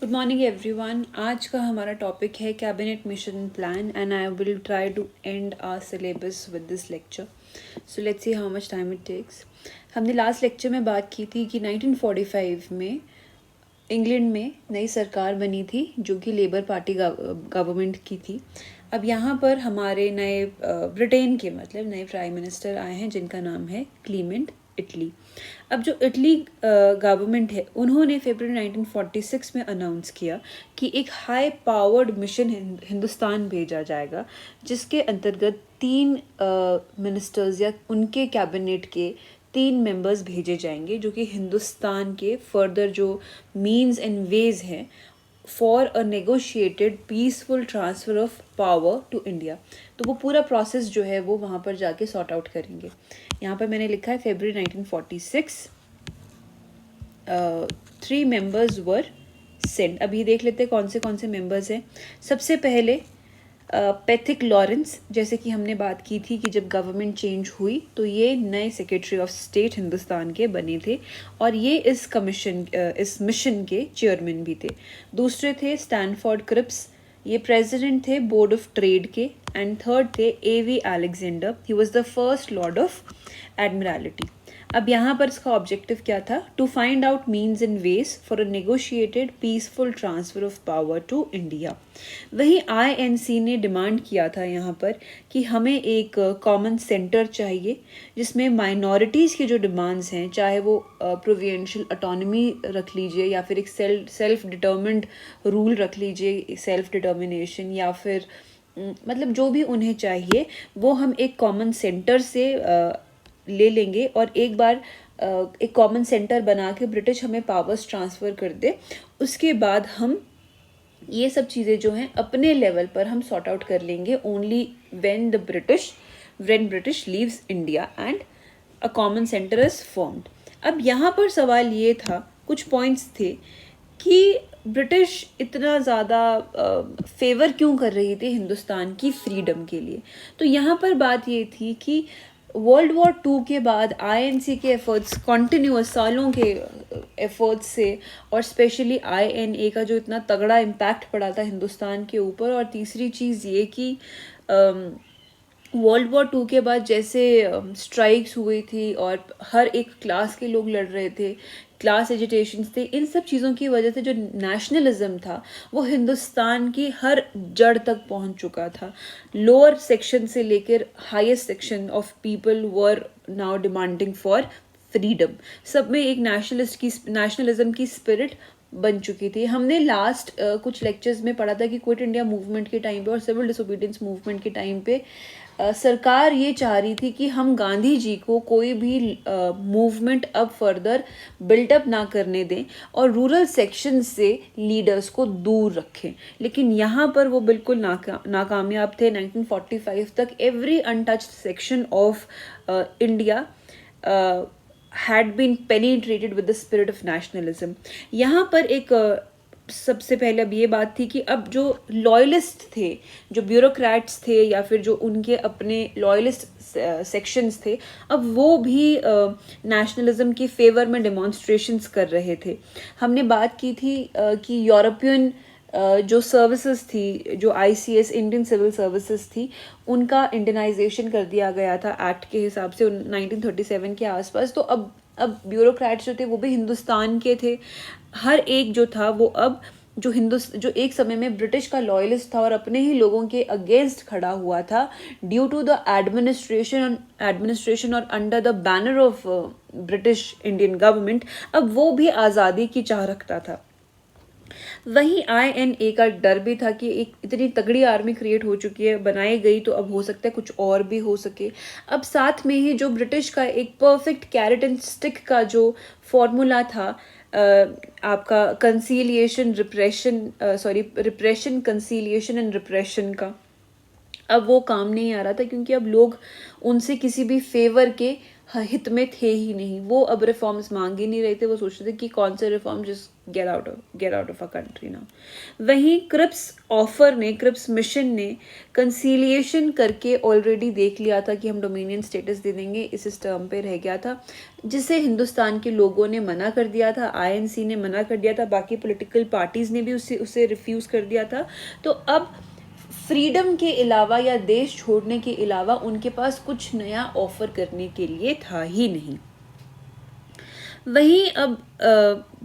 Good morning everyone. आज का हमारा टॉपिक है cabinet mission plan and I will try to end our syllabus with this lecture. So let's see how much time it takes. हमने last lecture में बात की थी कि 1945 में इंग्लैंड में नई सरकार बनी थी जो कि लेबर पार्टी गवर्नमेंट की थी। अब यहाँ पर हमारे नए ब्रिटेन के मतलब नए प्राइम मिनिस्टर आए हैं जिनका नाम है क्लीमेंट इटली। अब जो इटली गवर्नमेंट है उन्होंने फरवरी 1946 में अनाउंस किया कि एक हाई पावर्ड मिशन हिंदुस्तान भेजा जाएगा जिसके अंतर्गत 3 मिनिस्टर्स या उनके कैबिनेट के 3 मेंबर्स भेजे जाएंगे जो कि हिंदुस्तान के फर्दर जो मीन्स एंड वेज हैं for a negotiated peaceful transfer of power to India. तो वो पूरा प्रोसेस जो है वो वहाँ पर जाके सॉर्ट आउट करेंगे। यहाँ पर मैंने लिखा है फरवरी 1946 3 मेंबर्स वर सेंट। अब ये देख लेते हैं कौन से मेंबर्स हैं। सबसे पहले पैथिक लॉरेंस, जैसे कि हमने बात की थी कि जब गवर्नमेंट चेंज हुई तो ये नए सेक्रेटरी ऑफ स्टेट हिंदुस्तान के बने थे और ये इस मिशन के चेयरमैन भी थे। दूसरे थे स्टैनफोर्ड क्रिप्स, ये प्रेसिडेंट थे बोर्ड ऑफ ट्रेड के। एंड थर्ड थे A V Alexander, he was the first lord of admiralty. अब यहाँ पर इसका ऑब्जेक्टिव क्या था? To find out means and ways for a negotiated peaceful transfer of power to India. वहीं आईएनसी ने डिमांड किया था यहाँ पर कि हमें एक कॉमन सेंटर चाहिए जिसमें माइनॉरिटीज़ की जो डिमांड्स हैं, चाहे वो प्रोविंशियल ऑटोनॉमी रख लीजिए या फिर एक सेल्फ डिटर्मिन्ड रूल रख लीजिए, सेल्फ डिटर्मिनेशन, या फिर मतलब जो भी उन्हें चाहिए वो हम एक कॉमन सेंटर से ले लेंगे और एक बार एक कॉमन सेंटर बना के ब्रिटिश हमें पावर्स ट्रांसफ़र कर दे, उसके बाद हम ये सब चीज़ें जो हैं अपने लेवल पर हम सॉर्ट आउट कर लेंगे only when British leaves India and a common centre is formed. अब यहाँ पर सवाल ये था, कुछ पॉइंट्स थे कि ब्रिटिश इतना ज़्यादा फेवर क्यों कर रही थी हिंदुस्तान की फ्रीडम के लिए। तो यहाँ पर बात ये थी कि वर्ल्ड वॉर 2 के बाद आईएनसी के एफर्ट्स कंटिन्यूअस सालों के एफर्ट्स से और स्पेशली आईएनए का जो इतना तगड़ा इम्पैक्ट पड़ा था हिंदुस्तान के ऊपर, और तीसरी चीज़ ये कि वर्ल्ड वॉर 2 के बाद जैसे स्ट्राइक्स हुई थी और हर एक क्लास के लोग लड़ रहे थे, क्लास एजिटेशंस थे, इन सब चीज़ों की वजह से जो नेशनलिज्म था वो हिंदुस्तान की हर जड़ तक पहुंच चुका था। लोअर सेक्शन से लेकर highest section of people were now demanding for freedom. सब में एक नेशनलिज्म की स्पिरिट बन चुकी थी। हमने लास्ट कुछ लेक्चर्स में पढ़ा था कि क्विट इंडिया मूवमेंट के टाइम पे और सिविल डिसोबीडियंस मूवमेंट के टाइम पे सरकार ये चाह रही थी कि हम गांधी जी को कोई भी मूवमेंट अब फर्दर बिल्डअप ना करने दें और रूरल सेक्शन से लीडर्स को दूर रखें, लेकिन यहाँ पर वो बिल्कुल नाकामयाब थे। 1945 तक every untouched section of India had been penetrated with the spirit of nationalism। यहाँ पर एक सबसे पहले अब ये बात थी कि अब जो लॉयलिस्ट थे, जो ब्यूरोक्रेट्स थे या फिर जो उनके अपने लॉयलिस्ट सेक्शंस थे, अब वो भी नेशनलिज्म की फेवर में डेमोन्स्ट्रेशंस कर रहे थे। हमने बात की थी कि यूरोपियन जो सर्विसेज थी, जो आईसीएस इंडियन सिविल सर्विसेज थी, उनका इंडियनाइजेशन कर दिया गया था एक्ट के हिसाब से 1937 के आसपास। तो अब ब्यूरोक्रेट्स जो थे वो भी हिंदुस्तान के थे। हर एक जो था वो अब जो एक समय में ब्रिटिश का लॉयलिस्ट था और अपने ही लोगों के अगेंस्ट खड़ा हुआ था ड्यू टू द एडमिनिस्ट्रेशन और under the banner of British Indian government, अब वो भी आज़ादी की चाह रखता था। वहीं आईएनए का डर भी था कि एक इतनी तगड़ी आर्मी क्रिएट हो चुकी है, बनाई गई, तो अब हो सकता है कुछ और भी हो सके। अब साथ में ही जो ब्रिटिश का एक परफेक्ट कैरेट एंड स्टिक का जो फॉर्मूला था, आपका रिप्रेशन कंसीलिएशन एंड रिप्रेशन का, अब वो काम नहीं आ रहा था क्योंकि अब लोग उनसे किसी भी फेवर के हित में थे ही नहीं। वो अब रिफॉर्म्स मांग ही नहीं रहे थे, वो सोच रहे थे कि कौन से reform, just get out of a country now. वहीं क्रिप्स मिशन ने कंसीलिएशन करके ऑलरेडी देख लिया था कि हम डोमिनियन स्टेटस दे देंगे, इस टर्म पे रह गया था, जिसे हिंदुस्तान के लोगों ने मना कर दिया था, आईएनसी ने मना कर दिया था, बाकी पॉलिटिकल पार्टीज ने भी उसे रिफ्यूज कर दिया था। तो अब फ्रीडम के अलावा या देश छोड़ने के अलावा उनके पास कुछ नया ऑफर करने के लिए था ही नहीं। वहीं अब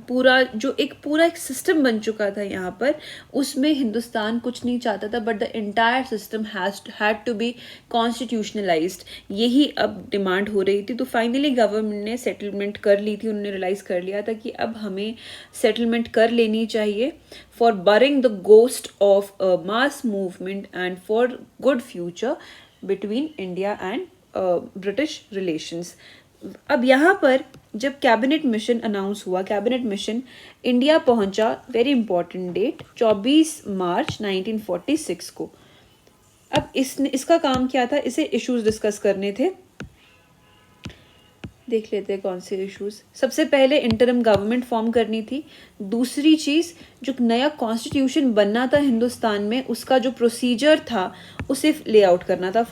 पूरा एक सिस्टम बन चुका था यहाँ पर, उसमें हिंदुस्तान कुछ नहीं चाहता था, but the entire system had to be constitutionalised, यही अब डिमांड हो रही थी। तो फाइनली गवर्नमेंट ने सेटलमेंट कर ली थी, उन्होंने रियलाइज कर लिया था कि अब हमें सेटलमेंट कर लेनी चाहिए for barring the ghost of a mass movement and for good future between India and British relations. अब यहाँ पर जब कैबिनेट मिशन अनाउंस हुआ, कैबिनेट मिशन इंडिया पहुंचा, वेरी इंपॉर्टेंट डेट, 24 मार्च 1946 को। अब इसका काम क्या था, इसे इश्यूज डिस्कस करने थे। देख लेते हैं कौन से इश्यूज। सबसे पहले इंटरिम गवर्नमेंट फॉर्म करनी थी। दूसरी चीज़, जो नया कॉन्स्टिट्यूशन बनना था हिंदुस्तान में, उसका जो प्रोसीजर था उसे ले आउट करना था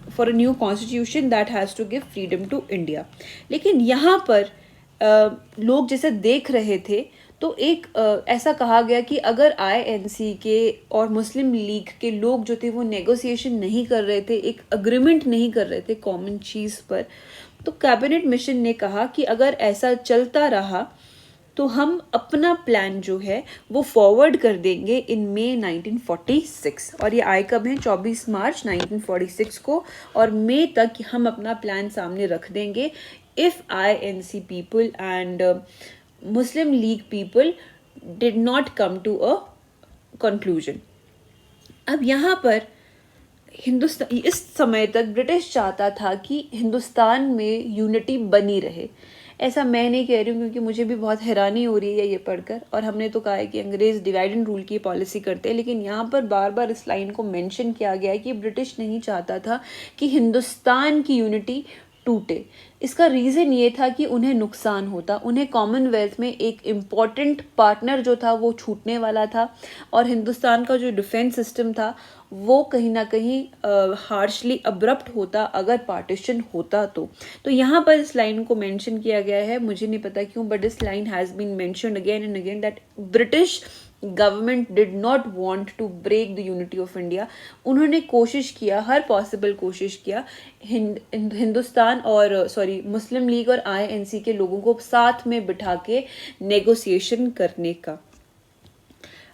for a new constitution that has to give freedom to India. लेकिन यहाँ पर लोग जैसे देख रहे थे, तो एक ऐसा कहा गया कि अगर आईएनसी के और मुस्लिम लीग के लोग जो थे वो नेगोशिएशन नहीं कर रहे थे, एक अग्रीमेंट नहीं कर रहे थे कॉमन चीज़ पर, तो कैबिनेट मिशन ने कहा कि अगर ऐसा चलता रहा तो हम अपना प्लान जो है वो फॉरवर्ड कर देंगे इन मई 1946। और ये आए कब हैं, 24 मार्च 1946 को, और मई तक हम अपना प्लान सामने रख देंगे if INC people and Muslim League people did not come to a conclusion. अब यहाँ पर हिंदुस्तान, इस समय तक ब्रिटिश चाहता था कि हिंदुस्तान में यूनिटी बनी रहे। ऐसा मैं नहीं कह रही हूँ, क्योंकि मुझे भी बहुत हैरानी हो रही है ये पढ़कर, और हमने तो कहा है कि अंग्रेज़ डिवाइड एंड रूल की पॉलिसी करते हैं, लेकिन यहाँ पर बार बार इस लाइन को मेंशन किया गया है कि ब्रिटिश नहीं चाहता था कि हिंदुस्तान की यूनिटी टूटे। इसका रीज़न ये था कि उन्हें नुकसान होता, उन्हें कॉमनवेल्थ में एक इम्पॉर्टेंट पार्टनर जो था वो छूटने वाला था, और हिंदुस्तान का जो डिफेंस सिस्टम था वो कहीं ना कहीं हार्शली अब्रप्ट होता अगर पार्टीशन होता तो यहाँ पर इस लाइन को मेंशन किया गया है, मुझे नहीं पता क्यों, but this line has been mentioned again and again that British government did not want to break the unity of India. उन्होंने कोशिश किया, हर पॉसिबल कोशिश किया हिंदुस्तान और मुस्लिम लीग और आईएनसी के लोगों को साथ में बिठा के नेगोशिएशन करने का।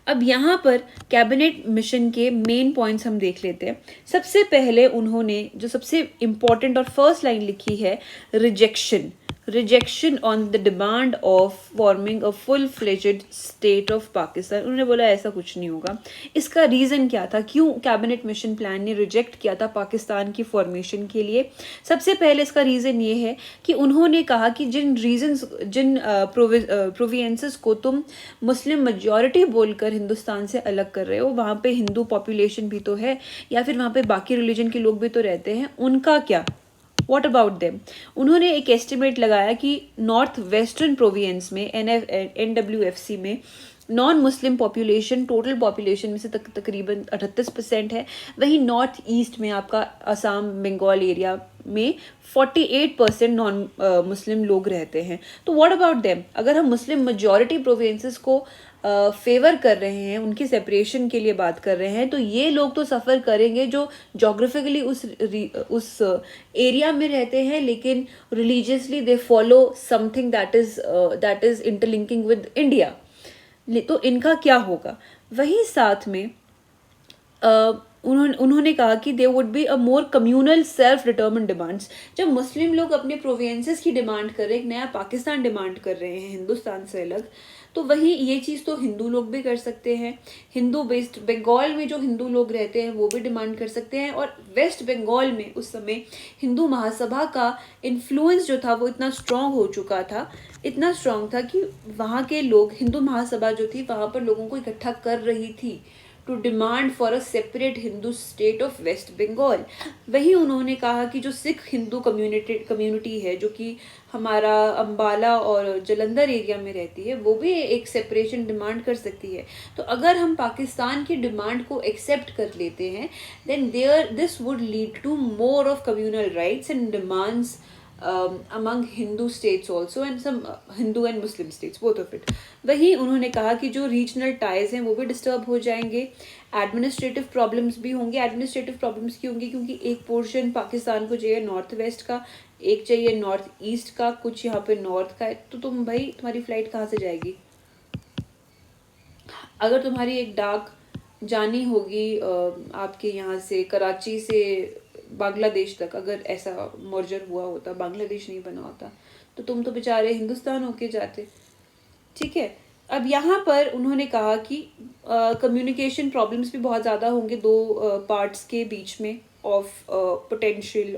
अब यहाँ पर कैबिनेट मिशन के मेन पॉइंट्स हम देख लेते हैं। सबसे पहले उन्होंने जो सबसे इम्पॉर्टेंट और फर्स्ट लाइन लिखी है, rejection on the demand of forming a full fledged state of Pakistan. उन्होंने बोला ऐसा कुछ नहीं होगा। इसका रीज़न क्या था, क्यों कैबिनेट मिशन प्लान ने रिजेक्ट किया था पाकिस्तान की फॉर्मेशन के लिए? सबसे पहले इसका रीज़न ये है कि उन्होंने कहा कि जिन प्रोविंसेस को तुम मुस्लिम मेजॉरिटी बोलकर हिंदुस्तान से अलग कर रहे हो, वहाँ पे हिंदू पॉपुलेशन भी तो है, या फिर वहाँ पे बाकी रिलीजन के लोग भी तो रहते हैं, उनका क्या, व्हाट अबाउट देम? उन्होंने एक एस्टिमेट लगाया कि नॉर्थ वेस्टर्न प्रोविंस में NWFC में non Muslim population total population में से तकरीबन 38% है। वहीं नॉर्थ ईस्ट में आपका असम बंगाल एरिया में 48% नॉन मुस्लिम लोग रहते हैं। तो व्हाट अबाउट देम? अगर हम मुस्लिम मेजॉरिटी प्रोविंसेस को फेवर कर रहे हैं, उनकी सेपरेशन के लिए बात कर रहे हैं, तो ये लोग तो सफ़र करेंगे जो जोग्राफिकली उस एरिया में रहते हैं, लेकिन religiously they follow something that is interlinking with India. तो इनका क्या होगा? वहीं साथ में उन्होंने कहा कि they would be a more communal self determine demands. जब मुस्लिम लोग अपने प्रोविंसेस की डिमांड कर रहे हैं, एक नया पाकिस्तान डिमांड कर रहे हैं हिंदुस्तान से अलग, तो वहीं ये चीज़ तो हिंदू लोग भी कर सकते हैं। हिंदू वेस्ट बंगाल में जो हिंदू लोग रहते हैं वो भी डिमांड कर सकते हैं, और वेस्ट बंगाल में उस समय हिंदू महासभा का इन्फ्लुएंस जो था वो इतना स्ट्रॉन्ग हो चुका था, इतना स्ट्रॉन्ग था कि वहाँ के लोग, हिंदू महासभा जो थी वहाँ पर लोगों को इकट्ठा कर रही थी to demand for a separate Hindu state of west Bengal. वहीं उन्होंने कहा कि जो सिख हिंदू कम्युनिटी है जो कि हमारा अंबाला और जलंधर एरिया में रहती है, वो भी एक सेपरेशन डिमांड कर सकती है। तो अगर हम पाकिस्तान की डिमांड को एक्सेप्ट कर लेते हैं, then this would lead to more of communal riots and demands among Hindu states also and some Hindu and Muslim states, both of it। वहीं उन्होंने कहा कि जो रीजनल टाइज हैं वो भी डिस्टर्ब हो जाएंगे, एडमिनिस्ट्रेटिव प्रॉब्लम्स भी होंगे। एडमिनिस्ट्रेटिव प्रॉब्लम्स क्यों होंगी? क्योंकि एक पोर्शन पाकिस्तान को चाहिए नॉर्थ वेस्ट का, एक चाहिए नॉर्थ ईस्ट का, कुछ यहाँ पे नॉर्थ का है। तो तुम भाई तुम्हारी फ्लाइट कहाँ से जाएगी? अगर तुम्हारी एक डाक जानी होगी आपके यहाँ से कराची से बांग्लादेश तक, अगर ऐसा मर्जर हुआ होता, बांग्लादेश नहीं बना होता, तो तुम तो बेचारे हिंदुस्तान होके जाते। ठीक है, अब यहाँ पर उन्होंने कहा कि कम्युनिकेशन प्रॉब्लम्स भी बहुत ज़्यादा होंगे दो पार्ट्स के बीच में ऑफ पोटेंशियल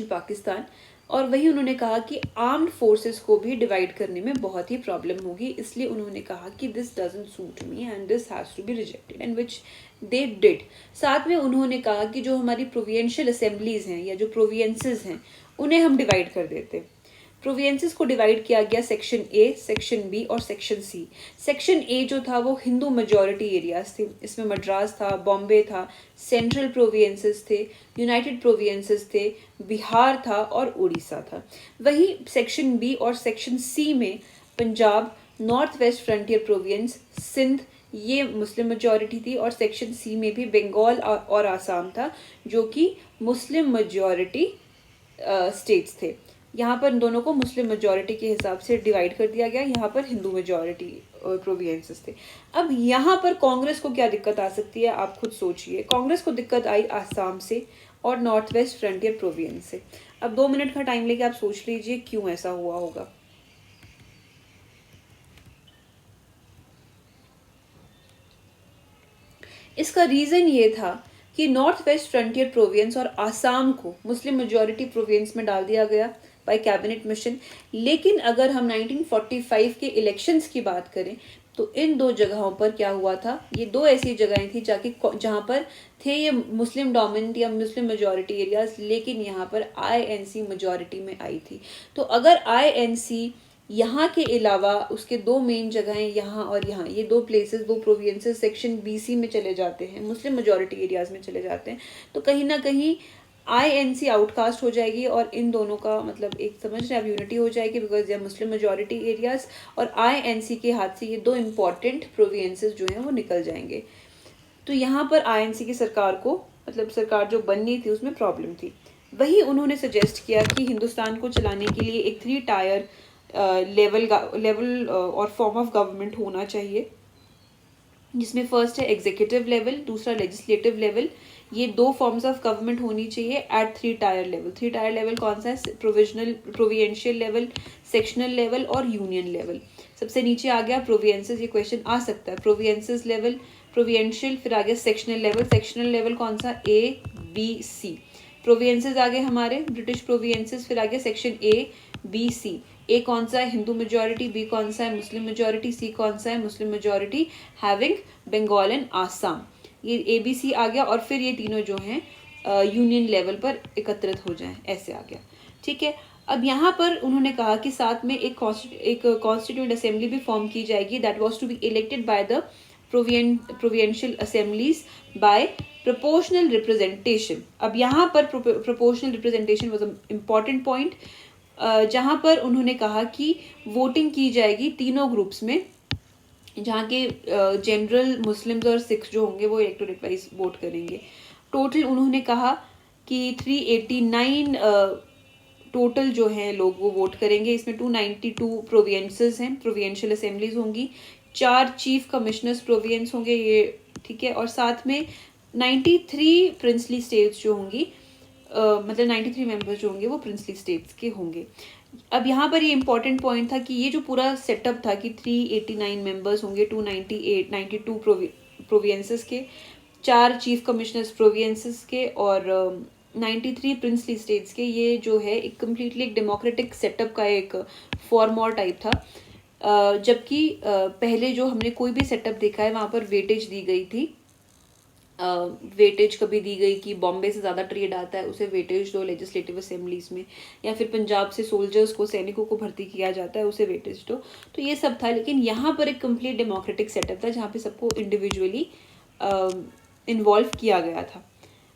पाकिस्तान। और वही उन्होंने कहा कि आर्म्ड फोर्सेस को भी डिवाइड करने में बहुत ही प्रॉब्लम होगी, इसलिए उन्होंने कहा कि this doesn't suit me and this has to be rejected, and which they did. साथ में उन्होंने कहा कि जो हमारी प्रोविंशियल असेंबलीज हैं या जो प्रोविंसेस हैं उन्हें हम डिवाइड कर देते। प्रोविंसेस को डिवाइड किया गया सेक्शन ए, सेक्शन बी और सेक्शन सी। सेक्शन ए जो था वो हिंदू मेजॉरिटी एरियाज थे, इसमें मद्रास था, बॉम्बे था, सेंट्रल प्रोविंसेस थे, यूनाइटेड प्रोविंसेस थे, बिहार था और उड़ीसा था। वहीं सेक्शन बी और सेक्शन सी में Punjab, north west frontier province, Sindh, ये मुस्लिम मेजॉरिटी थी, और सेक्शन सी में भी बंगाल और आसाम था जो कि मुस्लिम मेजॉरिटी स्टेट्स थे। यहाँ पर दोनों को मुस्लिम मेजॉरिटी के हिसाब से डिवाइड कर दिया गया, यहाँ पर हिंदू मेजॉरिटी प्रोविंसेस थे। अब यहाँ पर कांग्रेस को क्या दिक्कत आ सकती है, आप खुद सोचिए। कांग्रेस को दिक्कत आई आसाम से और नॉर्थ वेस्ट फ्रंटियर प्रोविंस से। अब 2 मिनट का टाइम लेके आप सोच लीजिए क्यों ऐसा हुआ होगा। इसका रीजन ये था कि नॉर्थ वेस्ट फ्रंटियर प्रोविंस और आसाम को मुस्लिम मेजॉरिटी प्रोविंस में डाल दिया गया बाय कैबिनेट मिशन। लेकिन अगर हम 1945 के इलेक्शंस की बात करें तो इन दो जगहों पर क्या हुआ था, ये दो ऐसी जगहें थी जहां पर थे ये मुस्लिम डोमिनेंट या मुस्लिम मेजॉरिटी एरियाज, लेकिन यहाँ पर आईएनसी मेजॉरिटी में आई थी। तो अगर आईएनसी यहाँ के अलावा उसके दो मेन जगहें यहाँ और यहाँ, ये दो प्लेसेस, दो प्रोविंसेस सेक्शन बीसी में चले जाते हैं, मुस्लिम मेजॉरिटी एरियाज में चले जाते हैं, तो कहीं ना कहीं आईएनसी आउटकास्ट हो जाएगी और इन दोनों का मतलब एक समझ रहे आप यूनिटी हो जाएगी, बिकॉज ये मुस्लिम मेजॉरिटी एरियाज और आईएनसी के हाथ से ये दो इंपॉर्टेंट प्रोविंसेस जो हैं वो निकल जाएंगे। तो यहाँ पर आईएनसी की सरकार को मतलब सरकार जो बननी थी उसमें प्रॉब्लम थी। वही उन्होंने सजेस्ट किया कि हिंदुस्तान को चलाने के लिए एक 3 टायर लेवल और फॉर्म ऑफ गवर्नमेंट होना चाहिए, जिसमें फर्स्ट है एग्जीक्यूटिव लेवल, दूसरा लेजिस्लेटिव लेवल। ये 2 फॉर्म्स ऑफ गवर्नमेंट होनी चाहिए at 3 tier level. 3 tier level कौन सा है? प्रोविंशियल लेवल, सेक्शनल लेवल और यूनियन लेवल। सबसे नीचे आ गया प्रोविंसेस, ये क्वेश्चन आ सकता है। प्रोविंसेस लेवल, प्रोविंशियल, फिर आ गया सेक्शनल लेवल। सेक्शनल लेवल कौन सा? ए, बी, सी। प्रोविंसेस आ गए हमारे ब्रिटिश प्रोविंसेस, फिर आ गया सेक्शन ए, बी, सी। ए कौन सा है? हिंदू मेजॉरिटी। बी कौन सा है? Muslim majority. सी कौन सा है? Muslim majority having Bengal and Assam. ये ए बी सी आ गया और फिर ये तीनों जो हैं यूनियन लेवल पर एकत्रित हो जाएं, ऐसे आ गया। ठीक है, अब यहाँ पर उन्होंने कहा कि साथ में एक कॉन्स्टिट्यूएंट असेंबली भी फॉर्म की जाएगी, that was to be elected by the provincial assemblies by proportional representation. अब यहाँ पर proportional representation was a important point, जहाँ पर उन्होंने कहा कि वोटिंग की जाएगी तीनों ग्रुप्स में, जहाँ के जनरल मुस्लिम्स और सिख्स जो होंगे वो इलेक्टोरेट वाइज वोट करेंगे। टोटल उन्होंने कहा कि 389 टोटल जो हैं लोग वो वोट करेंगे। इसमें 292 प्रोविंसेस हैं, प्रोविंशियल असेंबलीज होंगी, 4 चीफ कमिश्नर्स प्रोविंस होंगे ये, ठीक है, और साथ में 93 प्रिंसली स्टेट्स जो होंगी, मतलब 93 मेंबर्स जो होंगे वो प्रिंसली स्टेट्स के होंगे। अब यहाँ पर ये इंपॉर्टेंट पॉइंट था कि ये जो पूरा सेटअप था कि 389 मेंबर्स होंगे, 92 प्रोविंसेस के, 4 चीफ कमिश्नर्स प्रोविंसेस के और 93 प्रिंसली स्टेट्स के, ये जो है एक कम्प्लीटली एक डेमोक्रेटिक सेटअप का एक फॉर्म और टाइप था। जबकि पहले जो हमने कोई भी सेटअप देखा है वहाँ पर वेटेज दी गई थी। वेटेज कभी दी गई कि बॉम्बे से ज़्यादा ट्रेड आता है उसे वेटेज दो लेजिस्लेटिव असेंबलीज में, या फिर पंजाब से सोल्जर्स को, सैनिकों को भर्ती किया जाता है उसे वेटेज दो। तो ये सब था, लेकिन यहाँ पर एक कंप्लीट डेमोक्रेटिक सेटअप था जहाँ पे सबको इंडिविजुअली इन्वॉल्व किया गया था।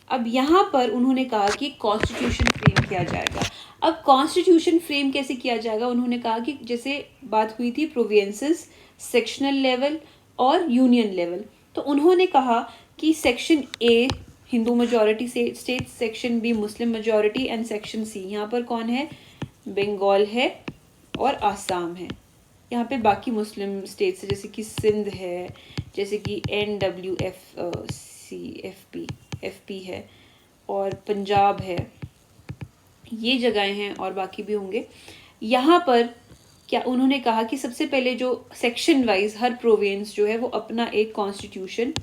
अब यहाँ पर उन्होंने कहा कि कॉन्स्टिट्यूशन फ्रेम किया जाएगा। अब कॉन्स्टिट्यूशन फ्रेम कैसे किया जाएगा, उन्होंने कहा कि जैसे बात हुई थी प्रोविंसेस, सेक्शनल लेवल और यूनियन लेवल, तो उन्होंने कहा कि section A Hindu majority state, section B Muslim majority and section C, यहाँ पर कौन है, बंगाल है और आसाम है। यहाँ पे बाकी मुस्लिम स्टेट्स है जैसे कि सिंध है, जैसे कि NWFC है और पंजाब है, ये जगहें हैं और बाकी भी होंगे। यहाँ पर क्या उन्होंने कहा कि सबसे पहले जो सेक्शन वाइज हर प्रोविंस जो है वो अपना एक कॉन्स्टिट्यूशन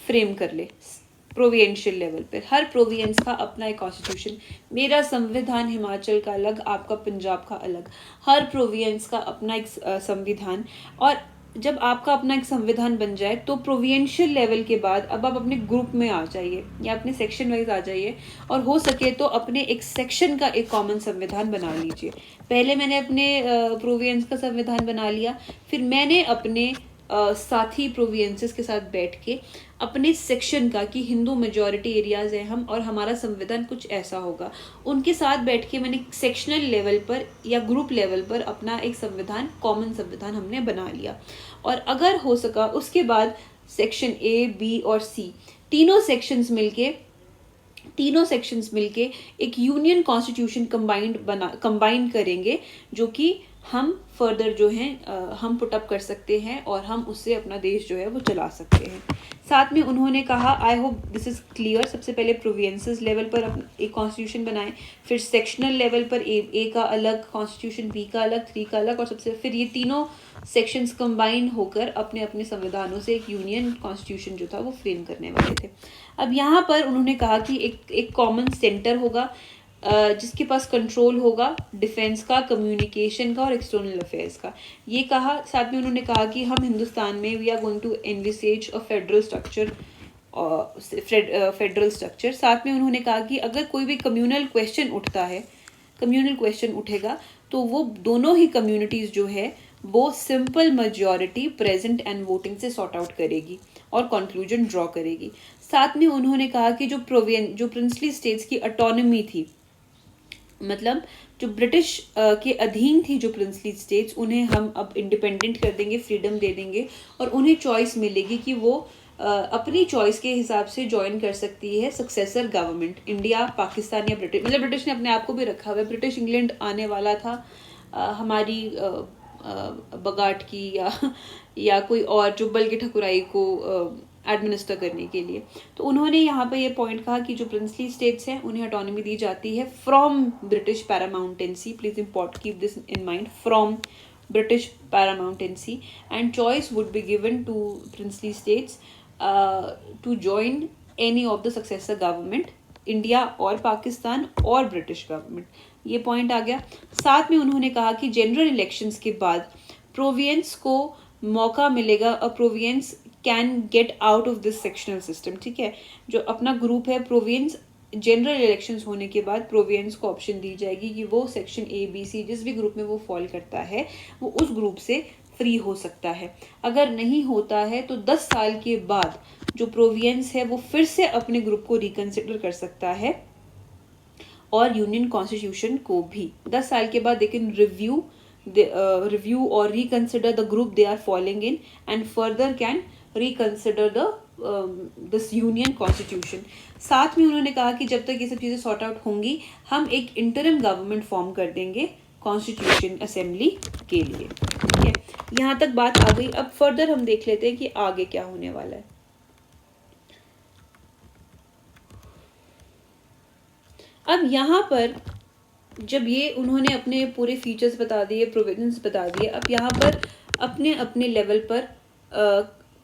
फ्रेम कर ले। प्रोविंशियल लेवल पर हर प्रोविंस का अपना एक कॉन्स्टिट्यूशन, मेरा संविधान हिमाचल का अलग, आपका पंजाब का अलग, हर प्रोविंस का अपना एक संविधान। और जब आपका अपना एक संविधान बन जाए तो प्रोविंशियल लेवल के बाद अब आप अपने ग्रुप में आ जाइए या अपने सेक्शन वाइज आ जाइए, और हो सके तो अपने एक सेक्शन का एक कॉमन संविधान बना लीजिए। पहले मैंने अपने प्रोविंस का संविधान बना लिया, फिर मैंने अपने साथी प्रोविंसेस के साथ बैठ के अपने सेक्शन का, कि हिंदू मेजॉरिटी एरियाज हैं हम और हमारा संविधान कुछ ऐसा होगा, उनके साथ बैठ के मैंने सेक्शनल लेवल पर या ग्रुप लेवल पर अपना एक संविधान, कॉमन संविधान हमने बना लिया। और अगर हो सका उसके बाद सेक्शन ए, बी और सी तीनों सेक्शंस मिलके एक यूनियन कॉन्स्टिट्यूशन कंबाइन करेंगे, जो कि हम फर्दर जो हैं हम पुटअप कर सकते हैं और हम उससे अपना देश जो है वो चला सकते हैं। साथ में उन्होंने कहा, I hope this is clear, सबसे पहले प्रोविंसेस लेवल पर एक कॉन्स्टिट्यूशन बनाएं, फिर सेक्शनल लेवल पर ए का अलग कॉन्स्टिट्यूशन, बी का अलग, 3 का अलग, और सबसे फिर ये तीनों सेक्शंस कंबाइन होकर अपने अपने संविधानों से एक यूनियन कॉन्स्टिट्यूशन जो था वो फ्रेम करने वाले थे। अब यहाँ पर उन्होंने कहा कि एक कॉमन सेंटर होगा जिसके पास कंट्रोल होगा डिफेंस का, कम्युनिकेशन का और एक्सटर्नल अफेयर्स का। ये कहा, साथ में उन्होंने कहा कि हम हिंदुस्तान में we are going to envisage a federal structure. साथ में उन्होंने कहा कि अगर कोई भी कम्युनल क्वेश्चन उठेगा तो वो दोनों ही कम्युनिटीज जो है वो simple majority present and voting से सॉर्ट आउट करेगी और कंक्लूजन ड्रॉ करेगी। साथ में उन्होंने कहा कि जो प्रिंसली स्टेट्स की ऑटोनॉमी थी, मतलब जो ब्रिटिश के अधीन थी जो प्रिंसली स्टेट्स, उन्हें हम अब इंडिपेंडेंट कर देंगे, फ्रीडम दे देंगे और उन्हें चॉइस मिलेगी कि वो अपनी चॉइस के हिसाब से ज्वाइन कर सकती है सक्सेसर गवर्नमेंट, इंडिया, पाकिस्तान या ब्रिटिश। मतलब ब्रिटिश ने अपने आप को भी रखा हुआ है, ब्रिटिश इंग्लैंड आने वाला था हमारी बगाट की या कोई और जुब्बल की ठकुराई को एडमिनिस्टर करने के लिए। तो उन्होंने यहाँ पे ये पॉइंट कहा कि जो प्रिंसली स्टेट्स हैं उन्हें ऑटोनॉमी दी जाती है from British paramountcy, please keep this in mind, from British paramountcy, and choice would be given to princely states to join any of the successor government, India और पाकिस्तान और ब्रिटिश गवर्नमेंट। ये point आ गया। साथ में उन्होंने कहा कि जनरल इलेक्शंस के बाद प्रोविंस को मौका मिलेगा, अ province can get out of this sectional system. ठीक है, जो अपना ग्रुप है प्रोविंस, जनरल इलेक्शंस होने के बाद प्रोविंस को ऑप्शन दी जाएगी कि वो सेक्शन ए, बी, सी जिस भी ग्रुप में वो फॉल करता है वो उस ग्रुप से फ्री हो सकता है। अगर नहीं होता है तो 10 साल के बाद जो प्रोविंस है वो फिर से अपने ग्रुप को रिकंसिडर कर सकता है और यूनियन कॉन्स्टिट्यूशन को भी 10 साल के बाद दे कैन रिव्यू और reconsider the group they are following in and further can reconsider this union constitution. साथ में उन्होंने कहा कि जब तक ये सब चीज़ें सॉर्ट आउट होंगी हम एक इंटरिम गवर्नमेंट फॉर्म कर देंगे कॉन्स्टिट्यूशन असेंबली के लिए। ठीक है, यहाँ तक बात आ गई। अब फर्दर हम देख लेते हैं कि आगे क्या होने वाला है। अब यहाँ पर जब ये उन्होंने अपने पूरे फीचर्स बता दिए, प्रोविजंस बता दिए, अब यहाँ पर अपने अपने लेवल पर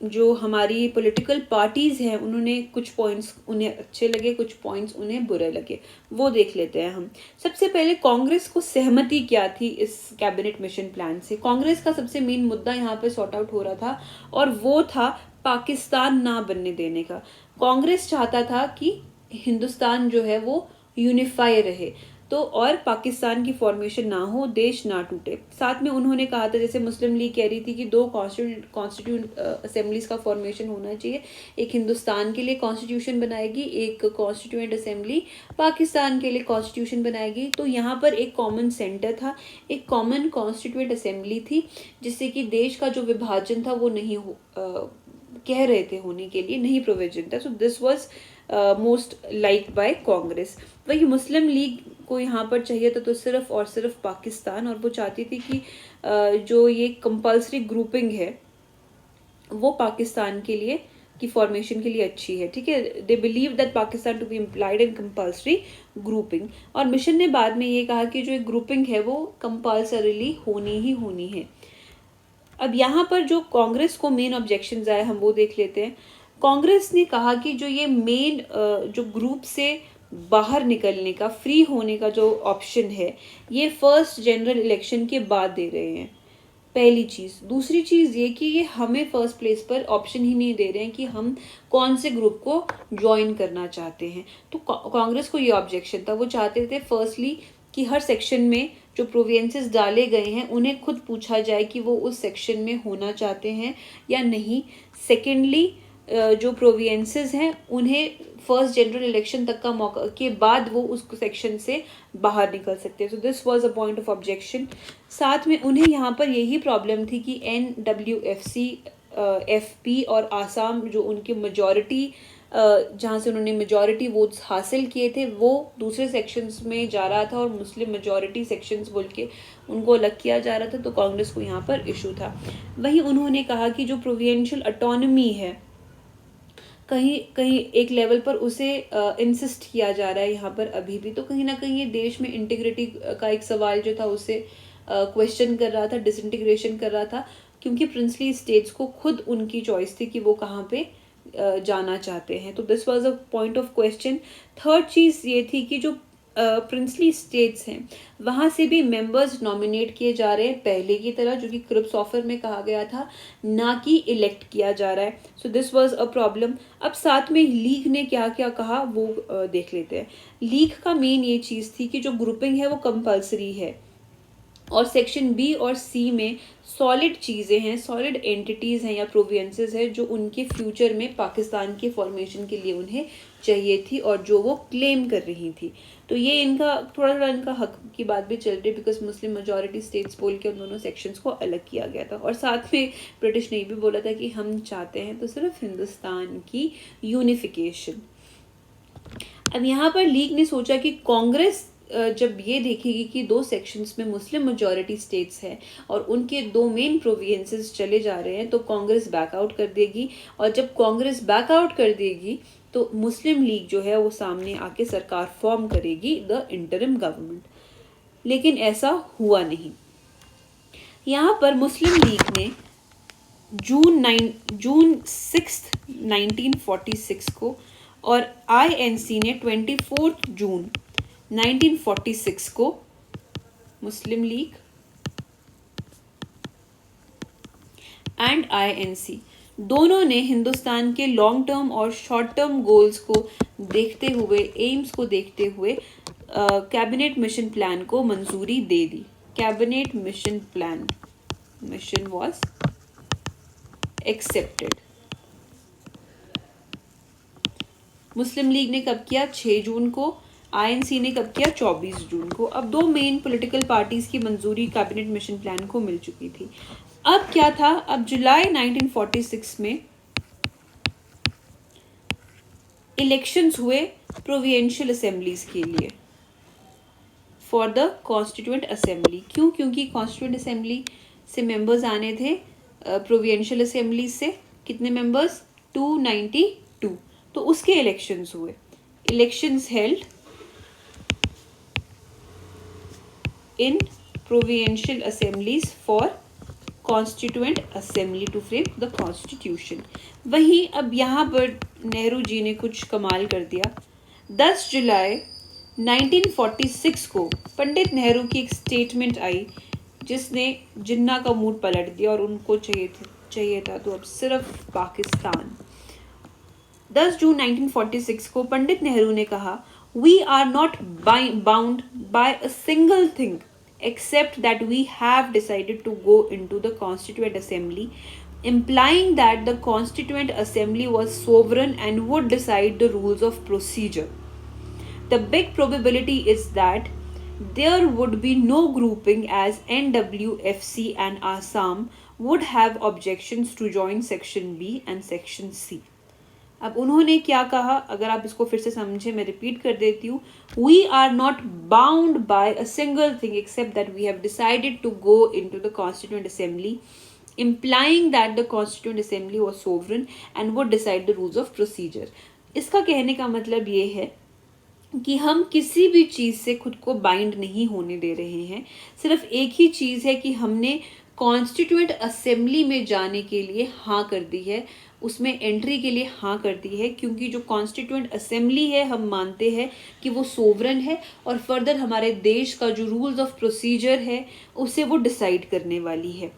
जो हमारी पॉलिटिकल पार्टीज़ हैं उन्होंने कुछ पॉइंट्स उन्हें अच्छे लगे, कुछ पॉइंट्स उन्हें बुरे लगे, वो देख लेते हैं हम। सबसे पहले कांग्रेस को सहमति क्या थी इस कैबिनेट मिशन प्लान से। कांग्रेस का सबसे मेन मुद्दा यहाँ पे सॉर्ट आउट हो रहा था और वो था पाकिस्तान ना बनने देने का। कांग्रेस चाहता था कि हिंदुस्तान जो है वो यूनिफाई रहे, तो और पाकिस्तान की फॉर्मेशन ना हो, देश ना टूटे। साथ में उन्होंने कहा था, जैसे मुस्लिम लीग कह रही थी कि 2 कॉन्स्टिट्यूंट असेंबलीज का फॉर्मेशन होना चाहिए, एक हिंदुस्तान के लिए कॉन्स्टिट्यूशन बनाएगी, एक कॉन्स्टिट्यूएंट असेंबली पाकिस्तान के लिए कॉन्स्टिट्यूशन बनाएगी। तो यहाँ पर एक कॉमन सेंटर था, एक कॉमन कॉन्स्टिट्यूएंट असेंबली थी, जिससे कि देश का जो विभाजन था वो नहीं कह रहे थे होने के लिए, नहीं प्रोविजन था। So this was most like by Congress. वही मुस्लिम लीग को यहाँ पर चाहिए था तो सिर्फ और सिर्फ पाकिस्तान, और वो चाहती थी कि जो ये कंपल्सरी ग्रुपिंग है वो पाकिस्तान के लिए की फॉर्मेशन के लिए अच्छी है, ठीक है। They believe that Pakistan to be implied in compulsory grouping. और मिशन ने बाद में ये कहा कि जो एक ग्रुपिंग है वो कंपल्सरीली होनी ही होनी है। अब यहाँ पर जो कांग्रेस को मेन ऑब्जेक्शंस आए हम वो देख लेते हैं। कांग्रेस ने कहा कि जो ये मेन जो ग्रुप से बाहर निकलने का, फ्री होने का जो ऑप्शन है, ये फर्स्ट जनरल इलेक्शन के बाद दे रहे हैं, पहली चीज़। दूसरी चीज़ ये कि ये हमें फर्स्ट प्लेस पर ऑप्शन ही नहीं दे रहे हैं कि हम कौन से ग्रुप को ज्वाइन करना चाहते हैं। तो कांग्रेस को ये ऑब्जेक्शन था। वो चाहते थे फर्स्टली कि हर सेक्शन में जो प्रोविंसेस डाले गए हैं उन्हें खुद पूछा जाए कि वो उस सेक्शन में होना चाहते हैं या नहीं। सेकेंडली जो प्रोविंसेस हैं उन्हें फर्स्ट जनरल इलेक्शन तक का मौका के बाद वो उस सेक्शन से बाहर निकल सकते हैं। सो this was a point of objection. साथ में उन्हें यहाँ पर यही प्रॉब्लम थी कि NWFC, FP और आसाम जो उनकी मेजॉरिटी, जहाँ से उन्होंने मेजॉरिटी वोट्स हासिल किए थे, वो दूसरे सेक्शंस में जा रहा था और मुस्लिम मेजॉरिटी सेक्शंस बोल के उनको अलग किया जा रहा था। तो कांग्रेस को यहाँ पर इशू था। वहीं उन्होंने कहा कि जो प्रोविंशियल ऑटोनॉमी है, कहीं कहीं एक लेवल पर उसे इंसिस्ट किया जा रहा है यहाँ पर अभी भी। तो कहीं ना कहीं ये देश में इंटीग्रिटी का एक सवाल जो था उसे क्वेश्चन कर रहा था, डिसइंटीग्रेशन कर रहा था, क्योंकि प्रिंसली स्टेट्स को खुद उनकी चॉइस थी कि वो कहाँ पे जाना चाहते हैं। तो this was a point of question. Third चीज़ ये थी कि जो प्रिंसली स्टेट्स हैं वहाँ से भी मेंबर्स नॉमिनेट किए जा रहे हैं पहले की तरह, जो कि क्रिप्स ऑफर में कहा गया था, ना कि इलेक्ट किया जा रहा है। सो दिस वाज अ प्रॉब्लम। अब साथ में लीग ने क्या क्या कहा वो देख लेते हैं। लीग का मेन ये चीज़ थी कि जो ग्रुपिंग है वो कंपल्सरी है और सेक्शन बी और सी में सॉलिड चीज़ें हैं, सॉलिड एंटिटीज़ हैं या प्रोविंसेस है जो उनके फ्यूचर में पाकिस्तान के फॉर्मेशन के लिए उन्हें चाहिए थी और जो वो क्लेम कर रही थी। तो ये इनका थोड़ा थोड़ा इनका हक की बात भी चल रही है, बिकॉज मुस्लिम मेजॉरिटी स्टेट्स बोल के उन दोनों सेक्शंस को अलग किया गया था। और साथ में ब्रिटिश ने भी बोला था कि हम चाहते हैं तो सिर्फ हिंदुस्तान की यूनिफिकेशन। अब यहाँ पर लीग ने सोचा कि कांग्रेस जब ये देखेगी कि 2 सेक्शंस में मुस्लिम मेजॉरिटी स्टेट्स हैं और उनके 2 मेन प्रोविंसेस चले जा रहे हैं, तो कांग्रेस बैकआउट कर देगी। और जब कांग्रेस बैकआउट कर देगी तो मुस्लिम लीग जो है वो सामने आके सरकार फॉर्म करेगी, द इंटरिम गवर्नमेंट। लेकिन ऐसा हुआ नहीं। यहाँ पर मुस्लिम लीग ने जून 6 1946 को और INC ने 24 जून 1946 को, मुस्लिम लीग एंड INC दोनों ने हिंदुस्तान के लॉन्ग टर्म और शॉर्ट टर्म गोल्स को देखते हुए, एम्स को देखते हुए कैबिनेट मिशन प्लान को मंजूरी दे दी। Cabinet mission plan, mission was accepted. Muslim League ने कब किया? 6 जून को। INC ने कब किया? 24 जून को। अब 2 मेन पॉलिटिकल पार्टीज की मंजूरी कैबिनेट मिशन प्लान को मिल चुकी थी। अब क्या था? अब जुलाई 1946 में इलेक्शंस हुए प्रोविंशियल असेंबलीज के लिए फॉर द कॉन्स्टिट्यूएंट असेंबली। क्यों? क्योंकि कॉन्स्टिट्यूएंट असेंबली से मेंबर्स आने थे प्रोविंशियल असेंबलीज से। कितने मेंबर्स? 292। तो उसके इलेक्शंस हुए। Elections held in provincial assemblies for constituent assembly to frame the constitution. वहीं अब यहाँ पर नेहरू जी ने कुछ कमाल कर दिया। 10 जुलाई 1946 को पंडित नेहरू की एक स्टेटमेंट आई जिसने जिन्ना का मूड पलट दिया और उनको चाहिए था तो अब सिर्फ पाकिस्तान। 10 जून 1946 को पंडित नेहरू ने कहा, we are not bound by a single thing except that we have decided to go into the Constituent Assembly, implying that the Constituent Assembly was sovereign and would decide the rules of procedure. The big probability is that there would be no grouping as NWFC and Assam would have objections to join Section B and Section C. अब उन्होंने क्या कहा, अगर आप इसको फिर से समझे, मैं रिपीट कर देती हूँ। We are not bound by a single thing except that we have decided to go into the constituent assembly, implying that the constituent assembly was sovereign and would decide the rules of procedure. इसका कहने का मतलब ये है कि हम किसी भी चीज़ से खुद को बाइंड नहीं होने दे रहे हैं। सिर्फ एक ही चीज़ है कि हमने कॉन्स्टिट्यूएंट असेंबली में जाने के लिए हाँ कर दी है, उसमें एंट्री के लिए हाँ कर दी है, क्योंकि जो कॉन्स्टिट्यूएंट असेंबली है हम मानते हैं कि वो सोवरन है और फर्दर हमारे देश का जो रूल्स ऑफ प्रोसीजर है उसे वो डिसाइड करने वाली है।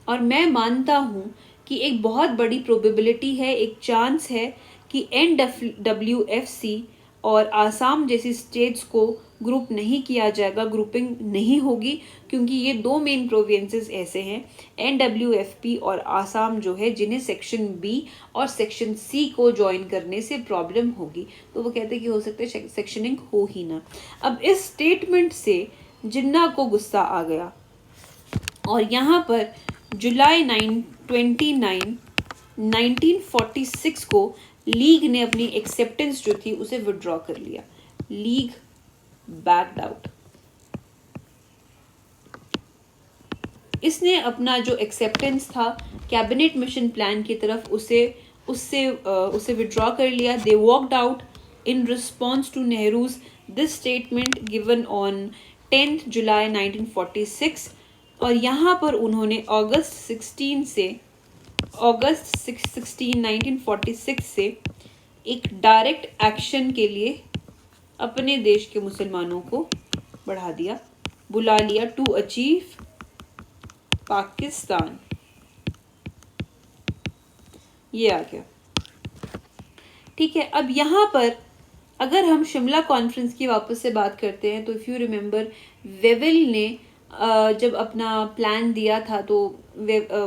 और मैं मानता हूँ कि एक बहुत बड़ी प्रोबेबिलिटी है, एक चांस है कि NWFC और आसाम जैसी स्टेट्स को ग्रुप नहीं किया जाएगा, ग्रुपिंग नहीं होगी, क्योंकि ये दो मेन प्रोविंसेस ऐसे हैं NWFP और आसाम जो है जिन्हें सेक्शन बी और सेक्शन सी को ज्वाइन करने से प्रॉब्लम होगी। तो वो कहते हैं कि हो सकता है सेक्शनिंग हो ही ना। अब इस स्टेटमेंट से जिन्ना को गुस्सा आ गया और यहाँ पर जुलाई 29, 1946 को लीग ने अपनी एक्सेप्टेंस जो थी उसे विड्रॉ कर लिया। League backed out. इसने अपना जो एक्सेप्टेंस था कैबिनेट मिशन प्लान की तरफ उससे विड्रॉ कर लिया। They walked out in response to Nehru's this statement given on 10 जुलाई 1946 और यहाँ पर उन्होंने अगस्त 16 1946 से एक डायरेक्ट एक्शन के लिए अपने देश के मुसलमानों को बढ़ा दिया, बुला लिया टू अचीव पाकिस्तान। ये आ गया, ठीक है। अब यहाँ पर अगर हम शिमला कॉन्फ्रेंस की वापस से बात करते हैं तो इफ़ यू रिमेंबर वेविल ने जब अपना प्लान दिया था तो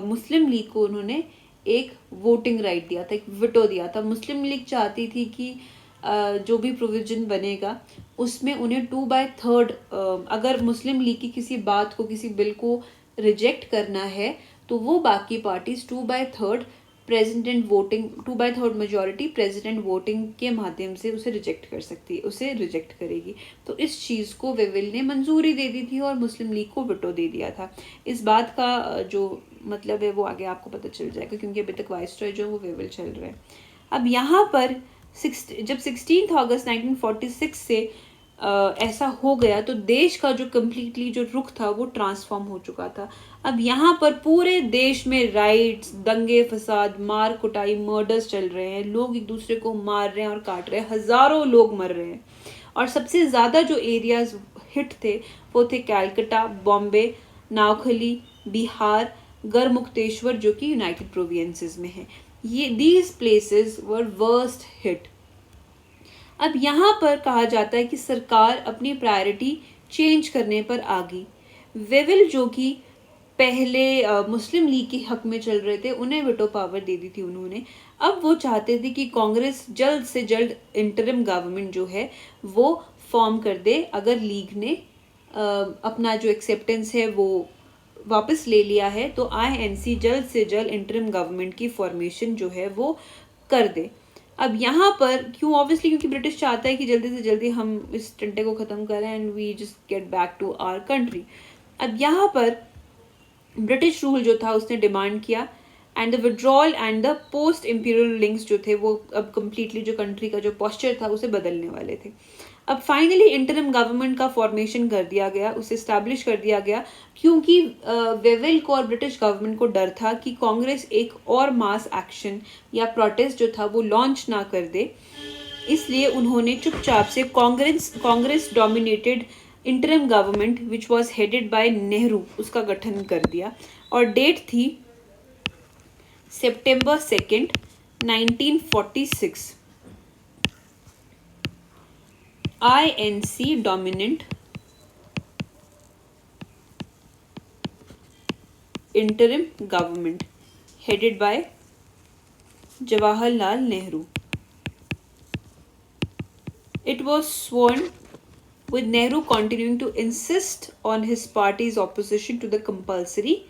मुस्लिम लीग को उन्होंने एक वोटिंग राइट दिया था, एक विटो दिया था। मुस्लिम लीग चाहती थी कि जो भी प्रोविजन बनेगा उसमें उन्हें 2/3 अगर मुस्लिम लीग की किसी बात को, किसी बिल को रिजेक्ट करना है तो वो बाकी parties 2/3 president voting, 2/3 majority president voting के माध्यम से उसे रिजेक्ट कर सकती है, उसे रिजेक्ट करेगी। तो इस चीज़ को वेविल ने मंजूरी दे दी थी और मुस्लिम लीग को विटो दे दिया था। इस बात का जो मतलब है वो आगे आपको पता चल जाएगा, क्योंकि अभी तक वाइसरॉय जो वो वेविल चल रहा है। अब यहाँ पर जब 16 अगस्त 1946 से ऐसा हो गया तो देश का जो कम्प्लीटली जो रुख था वो ट्रांसफॉर्म हो चुका था। अब यहाँ पर पूरे देश में राइट्स, दंगे फसाद, मार कुटाई, मर्डर्स चल रहे हैं, लोग एक दूसरे को मार रहे हैं और काट रहे हैं, हजारों लोग मर रहे हैं। और सबसे ज़्यादा जो एरियाज हिट थे वो थे कैलकटा, बॉम्बे, नावखली, बिहार, गढ़मुक्तेश्वर जो कि यूनाइटेड प्रोविंसेस में है। ये these places were worst hit. अब यहाँ पर कहा जाता है कि सरकार अपनी प्रायोरिटी चेंज करने पर आ गई। वेविल जो कि पहले मुस्लिम लीग के हक में चल रहे थे, उन्हें विटो पावर दे दी थी उन्होंने। अब वो चाहते थे कि कांग्रेस जल्द से जल्द इंटरिम गवर्नमेंट जो है वो फॉर्म कर दे। अगर लीग ने अपना जो एक्सेप्टेंस है वो वापस ले लिया है तो INC जल्द से जल्द इंटरिम गवर्नमेंट की फॉर्मेशन जो है वो कर दे। अब यहाँ पर क्यों, ऑब्वियसली क्योंकि ब्रिटिश चाहता है कि जल्दी से जल्दी हम इस टंटे को ख़त्म करें and we just get back to our country. अब यहाँ पर ब्रिटिश रूल जो था उसने डिमांड किया and the withdrawal and the post imperial links जो थे वो अब कम्प्लीटली जो कंट्री का जो पोस्चर था उसे बदलने वाले थे। अब फाइनली इंटरिम गवर्नमेंट का फॉर्मेशन कर दिया गया, उसे स्टैब्लिश कर दिया गया, क्योंकि वेवेल को और ब्रिटिश गवर्नमेंट को डर था कि कांग्रेस एक और मास एक्शन या प्रोटेस्ट जो था वो लॉन्च ना कर दे, इसलिए उन्होंने चुपचाप से Congress dominated interim government which was headed by Nehru उसका गठन कर दिया। और डेट थी September 2nd, 1946। INC dominant interim government headed by Jawaharlal Nehru. It was sworn with Nehru continuing to insist on his party's opposition to the compulsory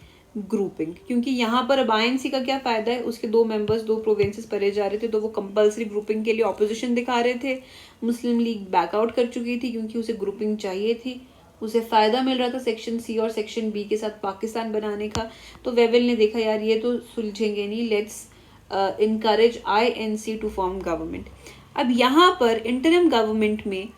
grouping, क्योंकि यहाँ पर अब आईएनसी का क्या फायदा है, उसके 2 मेंबर्स 2 प्रोविंसेस परे जा रहे थे, तो वो कंपल्सरी ग्रुपिंग के लिए ऑपोजिशन दिखा रहे थे। मुस्लिम लीग बैकआउट कर चुकी थी क्योंकि उसे ग्रुपिंग चाहिए थी, उसे फायदा मिल रहा था सेक्शन सी और सेक्शन बी के साथ पाकिस्तान बनाने का। तो वेवेल ने देखा यार ये तो सुलझेंगे नहीं, let's encourage INC to form government. अब यहाँ पर इंटरिम गवर्नमेंट में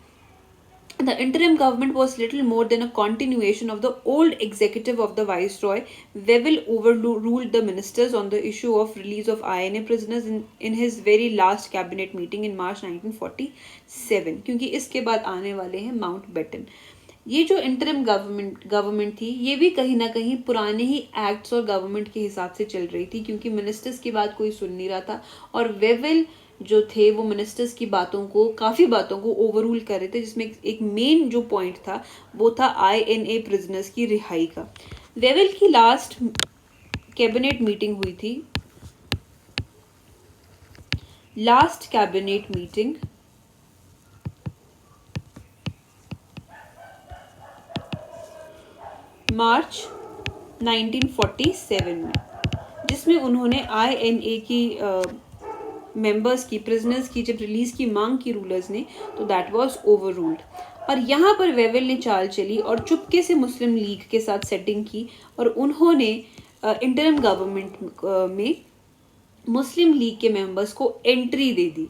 the interim government was little more than a continuation of the old executive of the viceroy. Wavell overruled the ministers on the issue of release of INA prisoners in his very last cabinet meeting in March 1947, क्योंकि इसके बाद आने वाले हैं Mountbatten. ये जो interim government थी ये भी कहीं ना कहीं पुराने ही एक्ट्स और गवर्नमेंट के हिसाब से चल रही थी, क्योंकि मिनिस्टर्स की बात कोई सुन नहीं रहा था, और वेवेल जो थे वो मिनिस्टर्स की काफ़ी बातों को ओवररूल कर रहे थे, जिसमें एक मेन जो पॉइंट था वो था INA प्रिजनर्स की रिहाई का। वेवेल की लास्ट कैबिनेट मीटिंग हुई थी, लास्ट कैबिनेट मीटिंग मार्च 1947 में, जिसमें उन्होंने INA की मेंबर्स की, प्रिजनर्स की जब रिलीज की मांग की रूलर्स ने, तो दैट वाज ओवररूल्ड। और यहाँ पर वेवेल ने चाल चली और चुपके से मुस्लिम लीग के साथ सेटिंग की, और उन्होंने इंटरिम गवर्नमेंट में मुस्लिम लीग के मेंबर्स को एंट्री दे दी।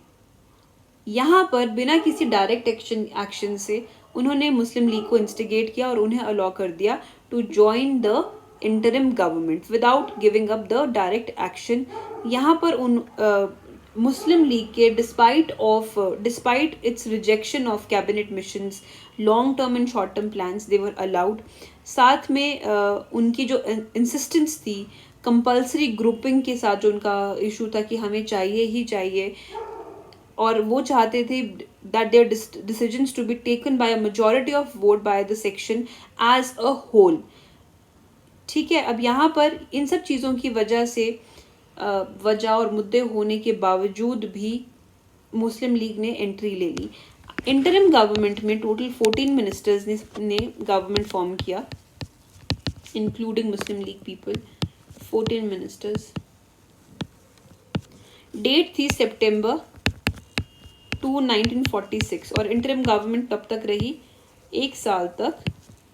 यहाँ पर बिना किसी डायरेक्ट एक्शन से उन्होंने मुस्लिम लीग को इंस्टिगेट किया और उन्हें अलाउ कर दिया to join the interim government without giving up the direct action. यहाँ पर मुस्लिम लीग के despite its rejection of cabinet missions, long term and short term plans, they were allowed. साथ में उनकी जो इंसिस्टेंस थी कंपल्सरी ग्रुपिंग के साथ, जो उनका इशू था कि हमें चाहिए ही चाहिए, और वो चाहते थे that their decisions to be taken by a majority of vote by the section as a whole। ठीक है, अब यहाँ पर इन सब चीज़ों की वजह और मुद्दे होने के बावजूद भी मुस्लिम लीग ने एंट्री ले ली। इंटरिम गवर्नमेंट में टोटल 14 मिनिस्टर्स ने गवर्नमेंट फॉर्म किया, इंक्लूडिंग मुस्लिम लीग पीपल, 14 मिनिस्टर्स। डेट थी September 2, 1946, और इंटरिम गवर्नमेंट तब तक रही 1 साल तक,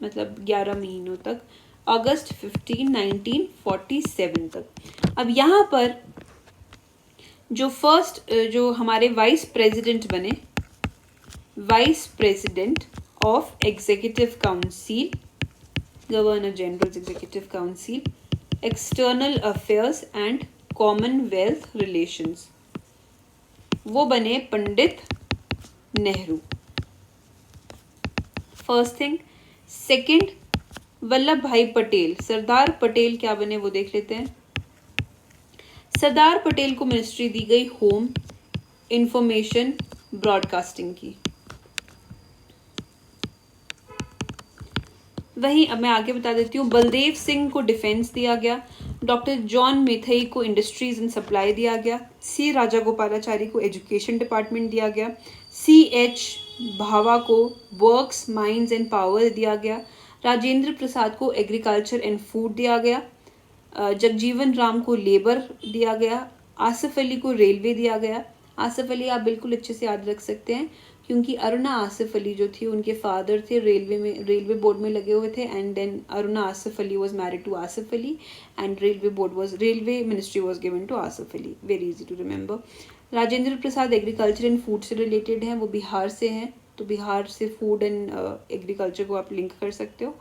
मतलब 11 महीनों तक, अगस्त 15, 1947 तक। अब यहाँ पर जो हमारे वाइस प्रेसिडेंट बने, vice president of executive council, governor general executive council, external affairs and commonwealth relations, वो बने Pandit Nehru. First thing. Second, Vallabh Bhai Patel, Sardar Patel क्या बने वो देख लेते हैं। सरदार पटेल को मिनिस्ट्री दी गई होम, इंफॉर्मेशन, ब्रॉडकास्टिंग की। वहीं अब मैं आगे बता देती हूँ, बलदेव सिंह को डिफेंस दिया गया, डॉक्टर जॉन मेथई को इंडस्ट्रीज एंड सप्लाई दिया गया, सी राजागोपालाचारी को एजुकेशन डिपार्टमेंट दिया गया, CH भावा को वर्क्स, माइंस एंड पावर दिया गया, राजेंद्र प्रसाद को एग्रीकल्चर एंड फूड दिया गया, जगजीवन राम को लेबर दिया गया, आसिफ अली को रेलवे दिया गया। आसिफ अली आप बिल्कुल अच्छे से याद रख सकते हैं, क्योंकि अरुणा आसिफ अली जो थी उनके फादर थे रेलवे बोर्ड में लगे हुए थे, and then Aruna Asaf Ali was married to Asaf Ali and railway ministry was given to Asaf Ali, very easy to remember. Rajendra Prasad agriculture and food से रिलेटेड हैं, वो बिहार से हैं। तो बिहार से फूड एंड एग्रीकल्चर को आप लिंक कर सकते हो।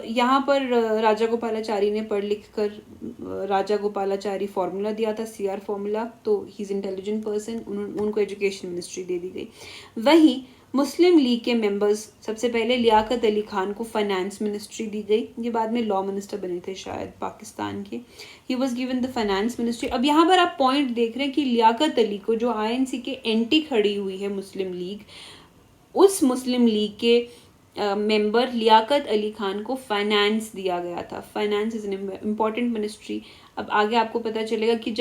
यहाँ पर राजा गोपालाचारी ने पढ़ लिख कर राजा गोपालाचारी फॉर्मूला दिया था, CR फॉर्मूला, तो ही इज़ इंटेलिजेंट पर्सन, उनको एजुकेशन मिनिस्ट्री दे दी गई। वहीं मुस्लिम लीग के मेंबर्स, सबसे पहले लियाकत अली खान को फाइनेंस मिनिस्ट्री दी गई, ये बाद में लॉ मिनिस्टर बने थे शायद पाकिस्तान के। He was given the finance ministry. अब यहाँ पर आप पॉइंट देख रहे हैं कि लियाकत अली को, जो INC के एंटी खड़ी हुई है मुस्लिम लीग, उस मुस्लिम लीग के मेंबर लियाकत अली खान को फाइनेंस दिया गया था। Finance is an important ministry. अब आगे आपको पता चलेगा कि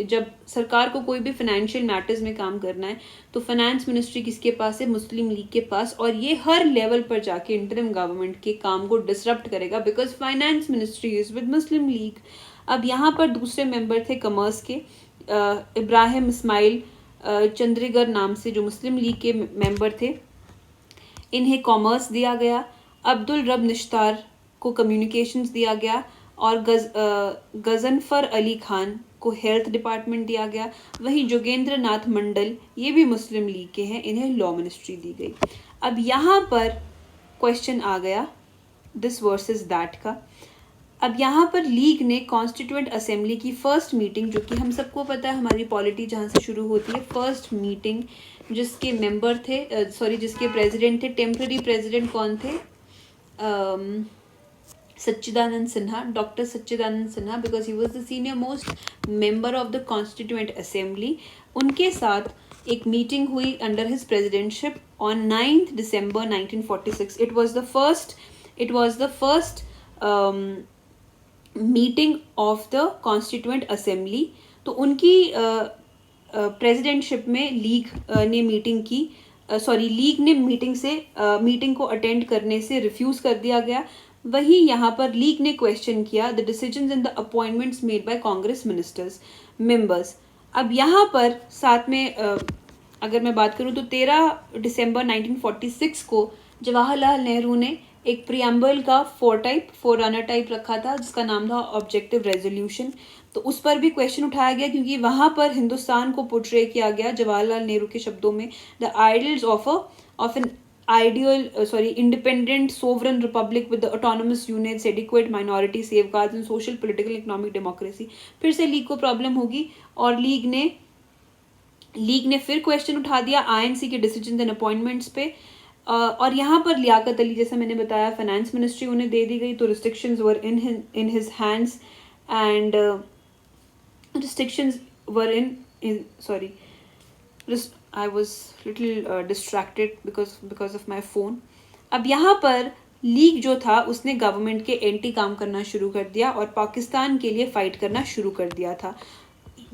जब सरकार को कोई भी फाइनेंशियल मैटर्स में काम करना है तो फाइनेंस मिनिस्ट्री किसके पास है? मुस्लिम लीग के पास। और ये हर लेवल पर जाके इंटरिम गवर्नमेंट के काम को डिसरप्ट करेगा, because finance ministry is with Muslim league. अब यहाँ पर दूसरे मेंबर थे कॉमर्स के, इब्राहिम इस्माइल चंद्रीगर नाम से, जो मुस्लिम लीग के मेंबर थे, इन्हें कॉमर्स दिया गया। अब्दुल रब निश्तार को कम्युनिकेशंस दिया गया और गजनफर अली खान को हेल्थ डिपार्टमेंट दिया गया। वहीं जोगेंद्र नाथ मंडल, ये भी मुस्लिम लीग के हैं, इन्हें लॉ मिनिस्ट्री दी गई। अब यहाँ पर क्वेश्चन आ गया दिस वर्सेस दैट का। अब यहाँ पर लीग ने कॉन्स्टिट्यूएंट असेंबली की फर्स्ट मीटिंग, जो कि हम सबको पता है हमारी पॉलिटी जहाँ से शुरू होती है, फर्स्ट मीटिंग, जिसके मेंबर थे जिसके प्रेसिडेंट थे, टेम्पररी प्रेसिडेंट कौन थे? Sachchidanand Sinha, doctor Sachchidanand Sinha, because he was the senior most member of the constituent assembly. उनके साथ एक मीटिंग हुई अंडर हिज प्रेसिडेंटशिप ऑन 9 दिसंबर 1946। It was the first meeting of the constituent assembly. तो उनकी प्रेसिडेंटशिप में लीग ने मीटिंग को अटेंड करने से रिफ्यूज कर दिया गया। वहीं यहाँ पर लीग ने क्वेश्चन किया the decisions in the appointments made by Congress members. अब यहाँ पर साथ में अगर मैं बात करूँ तो 13 दिसंबर 1946 को जवाहरलाल नेहरू ने एक प्रियम्बल का फोर रनर टाइप रखा था, जिसका नाम था ऑब्जेक्टिव रेजोल्यूशन। तो उस पर भी क्वेश्चन उठाया गया, क्योंकि वहां पर हिंदुस्तान को पोर्ट्रे किया गया जवाहरलाल नेहरू के शब्दों में, the ideals of an independent sovereign Republic with autonomous units, adequate minority safeguards and social political economic democracy. फिर से लीग को प्रॉब्लम होगी और लीग ने फिर क्वेश्चन उठा दिया INC के डिसीजन एंड अपॉइंटमेंट्स पे। और यहाँ पर लियाकत अली, जैसा मैंने बताया, फाइनेंस मिनिस्ट्री उन्हें दे दी गई, तो restrictions were in his hands and restrictions were I was little distracted because of my phone. अब यहाँ पर लीग जो था उसने गवर्नमेंट के एंटी काम करना शुरू कर दिया और पाकिस्तान के लिए फाइट करना शुरू कर दिया था।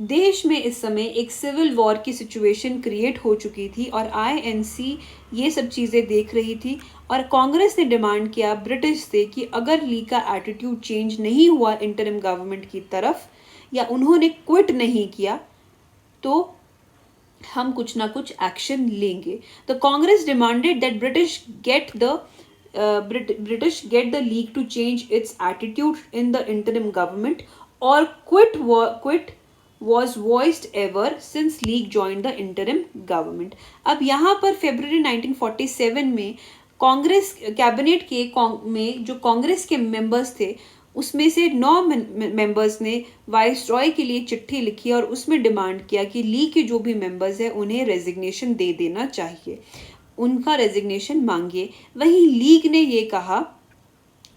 देश में इस समय एक सिविल वॉर की सिचुएशन क्रिएट हो चुकी थी और INC ये सब चीज़ें देख रही थी और कांग्रेस ने डिमांड किया ब्रिटिश से कि अगर लीग का एटीट्यूड चेंज नहीं हुआ इंटरिम गवर्नमेंट की तरफ, या उन्होंने क्विट नहीं किया, तो हम कुछ ना कुछ एक्शन लेंगे। The Congress demanded that British get the League to change its attitude in the interim government और quit was voiced ever since League joined the interim government. अब यहाँ पर फरवरी 1947 में कांग्रेस कैबिनेट में जो कांग्रेस के मेंबर्स थे उसमें से 9 मेंबर्स ने वाइसरॉय के लिए चिट्ठी लिखी और उसमें डिमांड किया कि लीग के जो भी मेंबर्स हैं उन्हें रेजिग्नेशन दे देना चाहिए, उनका रेजिग्नेशन मांगिए। वहीं लीग ने ये कहा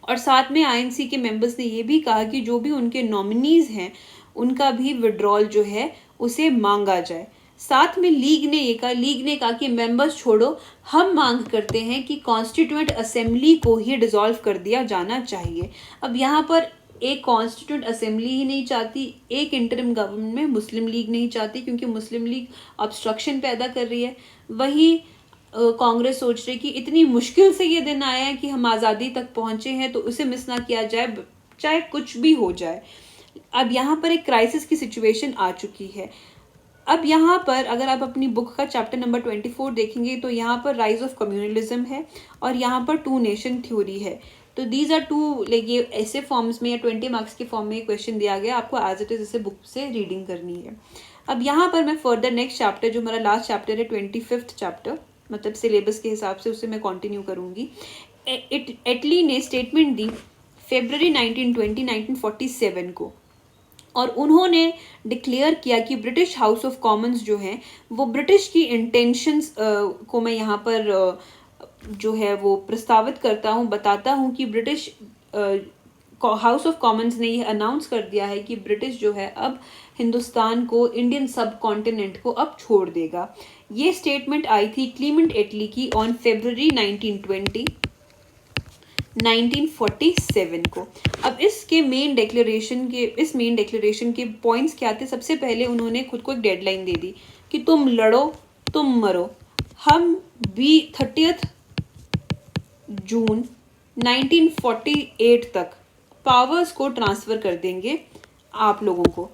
और साथ में INC के मेंबर्स ने ये भी कहा कि जो भी उनके नॉमिनीज हैं उनका भी विड्रॉल जो है उसे मांगा जाए। साथ में लीग ने कहा कि मेंबर्स छोड़ो, हम मांग करते हैं कि कॉन्स्टिट्यूएंट असेंबली को ही डिसॉल्व कर दिया जाना चाहिए। अब यहाँ पर एक कॉन्स्टिट्यूएंट असेंबली ही नहीं चाहती, एक इंटरिम गवर्नमेंट में मुस्लिम लीग नहीं चाहती, क्योंकि मुस्लिम लीग ऑब्स्ट्रक्शन पैदा कर रही है। वहीं कांग्रेस सोच रही कि इतनी मुश्किल से ये दिन आया है कि हम आज़ादी तक पहुंचे हैं, तो उसे मिस ना किया जाए, चाहे कुछ भी हो जाए। अब यहाँ पर एक क्राइसिस की सिचुएशन आ चुकी है। अब यहाँ पर अगर आप अपनी बुक का चैप्टर नंबर 24 देखेंगे तो यहाँ पर राइज ऑफ कम्युनलिज्म है और यहाँ पर 2 नेशन थ्योरी है। तो दीज आर 2 ये ऐसे फॉर्म्स में या 20 मार्क्स के फॉर्म में क्वेश्चन दिया गया, आपको एज इट इज इसे बुक से रीडिंग करनी है। अब यहाँ पर मैं फर्दर नेक्स्ट चैप्टर, जो हमारा लास्ट चैप्टर है 25th चैप्टर, मतलब सिलेबस के हिसाब से उससे मैं कंटिन्यू करूँगी। एटली ने स्टेटमेंट दी फरवरी 1947 को, और उन्होंने डिक्लेयर किया कि ब्रिटिश हाउस ऑफ कॉमन्स जो है वो ब्रिटिश की इंटेंशंस को मैं यहाँ पर जो है वो प्रस्तावित करता हूँ, बताता हूँ कि ब्रिटिश हाउस ऑफ कॉमन्स ने ये अनाउंस कर दिया है कि ब्रिटिश जो है अब हिंदुस्तान को, इंडियन सब कॉन्टिनेंट को अब छोड़ देगा। ये स्टेटमेंट आई थी क्लीमेंट एटली की ऑन फरवरी 1947 को। अब इस मेन डिक्लेरेशन के पॉइंट्स क्या थे? सबसे पहले उन्होंने खुद को एक डेडलाइन दे दी कि तुम लड़ो, तुम मरो, हम 30 जून 1948 तक पावर्स को ट्रांसफर कर देंगे आप लोगों को,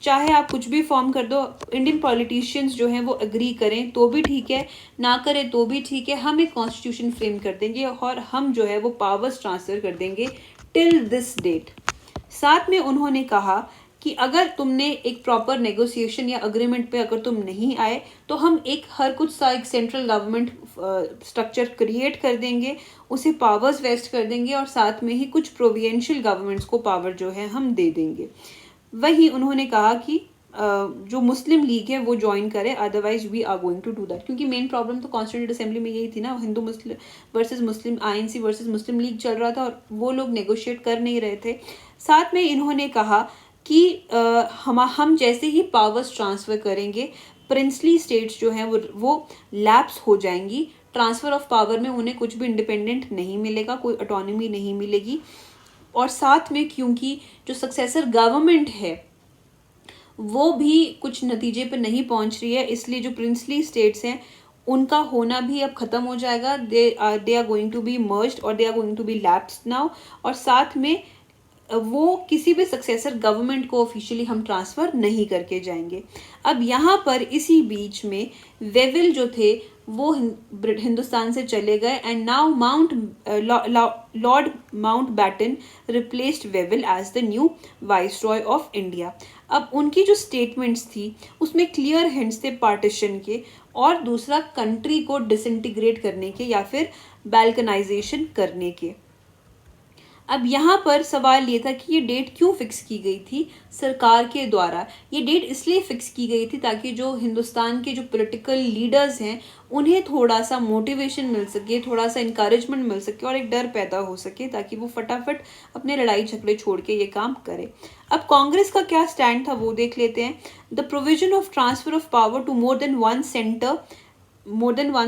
चाहे आप कुछ भी फॉर्म कर दो। इंडियन पॉलिटिशियंस जो हैं वो एग्री करें तो भी ठीक है, ना करें तो भी ठीक है, हम एक कॉन्स्टिट्यूशन फ्रेम कर देंगे और हम जो है वो पावर्स ट्रांसफर कर देंगे टिल दिस डेट। साथ में उन्होंने कहा कि अगर तुमने एक प्रॉपर नेगोशिएशन या अग्रीमेंट पे अगर तुम नहीं आए तो हम एक सेंट्रल गवर्नमेंट स्ट्रक्चर क्रिएट कर देंगे, उसे पावर्स वेस्ट कर देंगे और साथ में ही कुछ प्रोविंशियल गवर्नमेंट्स को पावर जो है हम दे देंगे। वही उन्होंने कहा कि जो मुस्लिम लीग है वो ज्वाइन करे, otherwise we are going to do that. क्योंकि मेन प्रॉब्लम तो कॉन्स्टिट्यूंट असेंबली में यही थी ना, Hindu Muslim versus Muslim, INC versus Muslim League चल रहा था और वो लोग नेगोशिएट कर नहीं रहे थे। साथ में इन्होंने कहा कि हम जैसे ही पावर्स ट्रांसफर करेंगे, प्रिंसली स्टेट्स जो हैं वो लैप्स हो जाएंगी। ट्रांसफर ऑफ पावर में उन्हें कुछ भी इंडिपेंडेंट नहीं मिलेगा, कोई ऑटोनॉमी नहीं मिलेगी। और साथ में क्योंकि जो सक्सेसर गवर्नमेंट है वो भी कुछ नतीजे पर नहीं पहुंच रही है, इसलिए जो प्रिंसली स्टेट्स हैं उनका होना भी अब खत्म हो जाएगा। They are going to be merged और they are going to be lapsed now. और साथ में वो किसी भी सक्सेसर गवर्नमेंट को ऑफिशियली हम ट्रांसफ़र नहीं करके जाएंगे। अब यहाँ पर इसी बीच में वेविल जो थे वो हिंदुस्तान से चले गए and now Lord Mountbatten replaced Wavell as the new viceroy of India. अब उनकी जो स्टेटमेंट्स थी उसमें क्लियर हिंट्स थे पार्टीशन के, और दूसरा कंट्री को डिसइंटीग्रेट करने के या फिर बैल्कनाइजेशन करने के। अब यहाँ पर सवाल ये था कि ये डेट क्यों फिक्स की गई थी सरकार के द्वारा? ये डेट इसलिए फिक्स की गई थी ताकि जो हिंदुस्तान के जो पॉलिटिकल लीडर्स हैं उन्हें थोड़ा सा मोटिवेशन मिल सके, थोड़ा सा इंकरेजमेंट मिल सके और एक डर पैदा हो सके ताकि वो फटाफट अपने लड़ाई झगड़े छोड़ के ये काम करे। अब कांग्रेस का क्या स्टैंड था वो देख लेते हैं। The provision of transfer of power to more than one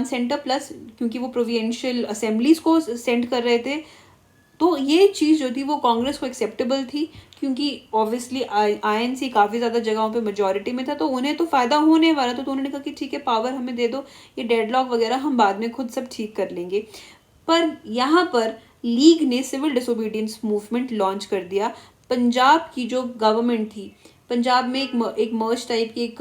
centre plus, क्योंकि वो प्रोविंशियल असेंबलीज को सेंड कर रहे थे, तो ये चीज़ जो थी वो कांग्रेस को एक्सेप्टेबल थी क्योंकि ऑब्वियसली आईएनसी काफ़ी ज़्यादा जगहों पे मेजॉरिटी में था, तो उन्हें तो फ़ायदा होने वाला था। तो उन्होंने कहा कि ठीक है, पावर हमें दे दो, ये डेडलॉक वगैरह हम बाद में खुद सब ठीक कर लेंगे। पर यहाँ पर लीग ने सिविल डिसोबीडियंस मूवमेंट लॉन्च कर दिया। पंजाब की जो गवर्नमेंट थी, पंजाब में एक मर्ज टाइप की, एक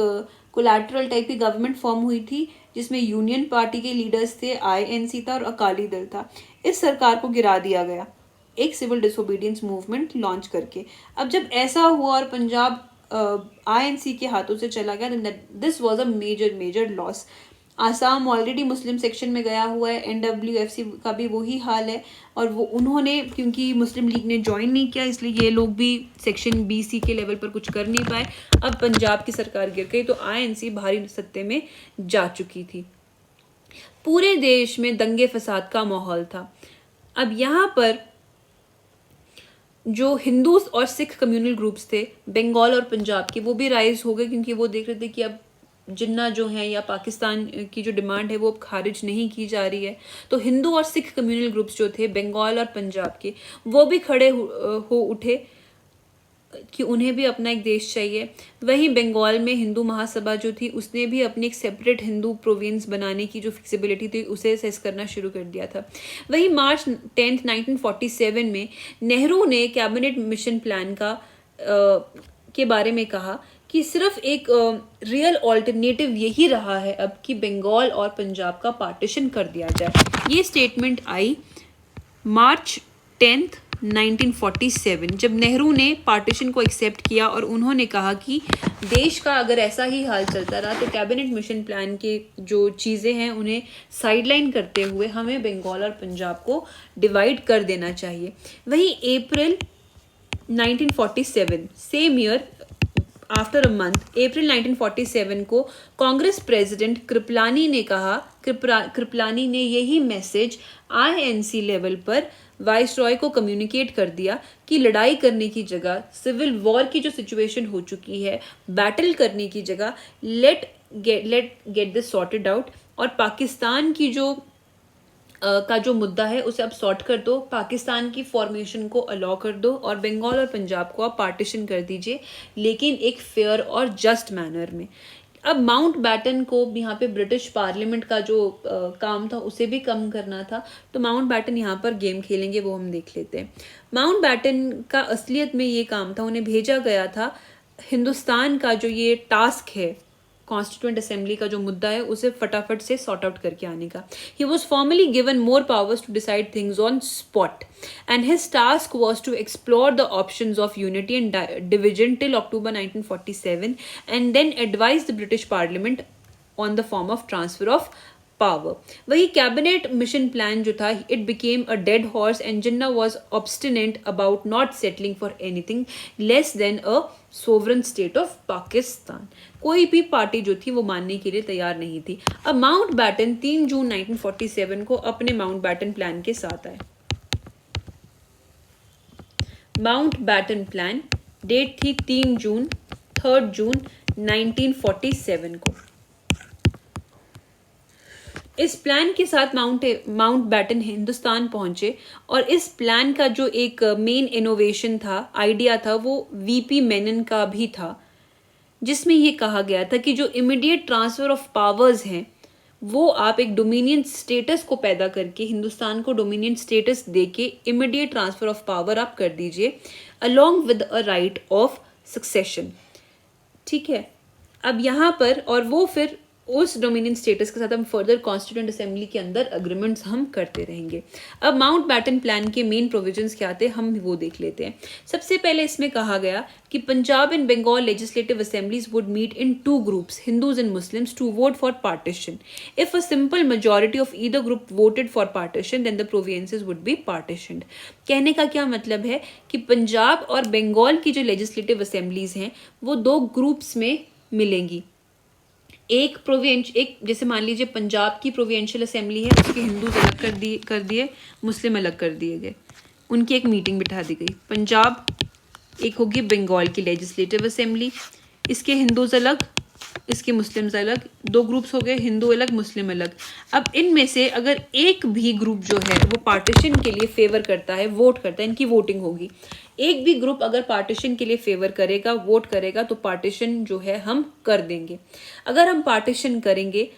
कोलैटरल टाइप की गवर्नमेंट फॉर्म हुई थी जिसमें यूनियन पार्टी के लीडर्स थे, आईएनसी था और अकाली दल था। इस सरकार को गिरा दिया गया एक सिविल डिसोबीडियंस मूवमेंट लॉन्च करके। अब जब ऐसा हुआ और पंजाब आईएनसी के हाथों से चला गया, this was a major loss. Assam already Muslim section में गया हुआ है, एनडब्ल्यूएफसी का भी वही हाल है, और वो उन्होंने क्योंकि मुस्लिम लीग ने ज्वाइन नहीं किया इसलिए ये लोग भी सेक्शन बीसी के लेवल पर कुछ कर नहीं पाए। अब पंजाब की सरकार गिर गई तो आईएनसी भारी सत्ते में जा चुकी थी। पूरे देश में दंगे फसाद का माहौल था। अब यहाँ पर जो हिंदू और सिख कम्युनल ग्रुप्स थे बंगाल और पंजाब के, वो भी राइज हो गए क्योंकि वो देख रहे थे कि अब जिन्ना जो है या पाकिस्तान की जो डिमांड है वो अब खारिज नहीं की जा रही है। तो हिंदू और सिख कम्युनल ग्रुप्स जो थे बंगाल और पंजाब के, वो भी खड़े हो उठे कि उन्हें भी अपना एक देश चाहिए। वहीं बंगाल में हिंदू महासभा जो थी उसने भी अपनी एक सेपरेट हिंदू प्रोविंस बनाने की जो फिक्सिबिलिटी थी उसे असेस करना शुरू कर दिया था। वहीं मार्च 10, 1947 में नेहरू ने कैबिनेट मिशन प्लान के बारे में कहा कि सिर्फ एक रियल ऑल्टरनेटिव यही रहा है अब कि बंगाल और पंजाब का पार्टीशन कर दिया जाए। ये स्टेटमेंट आई मार्च 10, 1947, जब नेहरू ने पार्टीशन को एक्सेप्ट किया और उन्होंने कहा कि देश का अगर ऐसा ही हाल चलता रहा तो कैबिनेट मिशन प्लान के जो चीज़ें हैं उन्हें साइडलाइन करते हुए हमें बंगाल और पंजाब को डिवाइड कर देना चाहिए। वहीं April 1947, same year, after a month, April 1947 को कांग्रेस प्रेसिडेंट कृपलानी ने कहा, कृपलानी ने यही मैसेज आईएनसी लेवल पर वाइसरॉय को कम्युनिकेट कर दिया कि लड़ाई करने की जगह, सिविल वॉर की जो सिचुएशन हो चुकी है, बैटल करने की जगह let get this sorted out, और पाकिस्तान की जो का जो मुद्दा है उसे आप सॉर्ट कर दो, पाकिस्तान की फॉर्मेशन को अलाउ कर दो और बंगाल और पंजाब को आप पार्टीशन कर दीजिए, लेकिन एक फेयर और जस्ट मैनर में। अब माउंट बैटन को यहाँ पे ब्रिटिश पार्लियामेंट का जो काम था उसे भी कम करना था, तो माउंट बैटन यहाँ पर गेम खेलेंगे, वो हम देख लेते हैं। माउंट बैटन का असलियत में ये काम था, उन्हें भेजा गया था हिंदुस्तान का जो ये टास्क है, कॉन्स्टिट्यूएंट असेंबली का जो मुद्दा है उसे फटाफट से सॉर्ट आउट करके आने का। He was formally given more powers to decide things on spot and his task was to explore the options of unity and division till October 1947 and then advise the British parliament on the form of transfer of power. वही cabinet mission plan जो था, it became a dead horse and Jinnah was obstinate about not settling for anything less than a sovereign state of Pakistan. कोई भी party जो थी वो मानने के लिए तैयार नहीं थी। अब माउंट बैटन 3 जून 1947 को अपने माउंट बैटन प्लान के साथ आए। माउंट बैटन प्लान, डेट थी 3 जून, 3 जून 1947 को। इस प्लान के साथ माउंट बैटन हिंदुस्तान पहुंचे और इस प्लान का जो एक मेन इनोवेशन था, आइडिया था, वो वीपी मेनन का भी था, जिसमें ये कहा गया था कि जो इमीडिएट ट्रांसफर ऑफ पावर्स हैं वो आप एक डोमिनियन स्टेटस को पैदा करके, हिंदुस्तान को डोमिनियन स्टेटस देके इमीडिएट ट्रांसफर ऑफ पावर आप कर दीजिए along with a right of succession. ठीक है, अब यहाँ पर, और वो फिर उस डोमिनियन स्टेटस के साथ हम फर्दर कॉन्स्टिट्यूएंट असेंबली के अंदर अग्रीमेंट्स हम करते रहेंगे। अब माउंट बैटन प्लान के मेन प्रोविजंस क्या थे हम वो देख लेते हैं। सबसे पहले इसमें कहा गया कि Punjab and Bengal legislative assemblies would meet in 2 groups, Hindus and Muslims, to vote for partition. If a simple majority of either group voted for partition then the provinces would be partitioned. कहने का क्या मतलब है कि पंजाब और बंगाल की जो लेजिस्लेटिव असेंबलीज हैं वो 2 ग्रुप्स में मिलेंगी। एक जैसे मान लीजिए पंजाब की प्रोविंशियल असेंबली है, उसके हिंदूज अलग कर दिए, मुस्लिम अलग कर दिए गए, उनकी एक मीटिंग बिठा दी गई। पंजाब एक होगी बंगाल की लेजिस्लेटिव असेंबली, इसके हिंदूज अलग, इसके मुस्लिम्स अलग, 2 ग्रुप्स हो गए, हिंदू अलग मुस्लिम अलग। अब इनमें से अगर एक भी ग्रुप जो है वो पार्टीशन के लिए फेवर करता है, वोट करता है, इनकी वोटिंग होगी। एक भी ग्रुप अगर पार्टीशन के लिए फेवर करेगा, वोट करेगा, तो पार्टीशन जो है हम कर देंगे। अगर हम पार्टीशन करेंगे,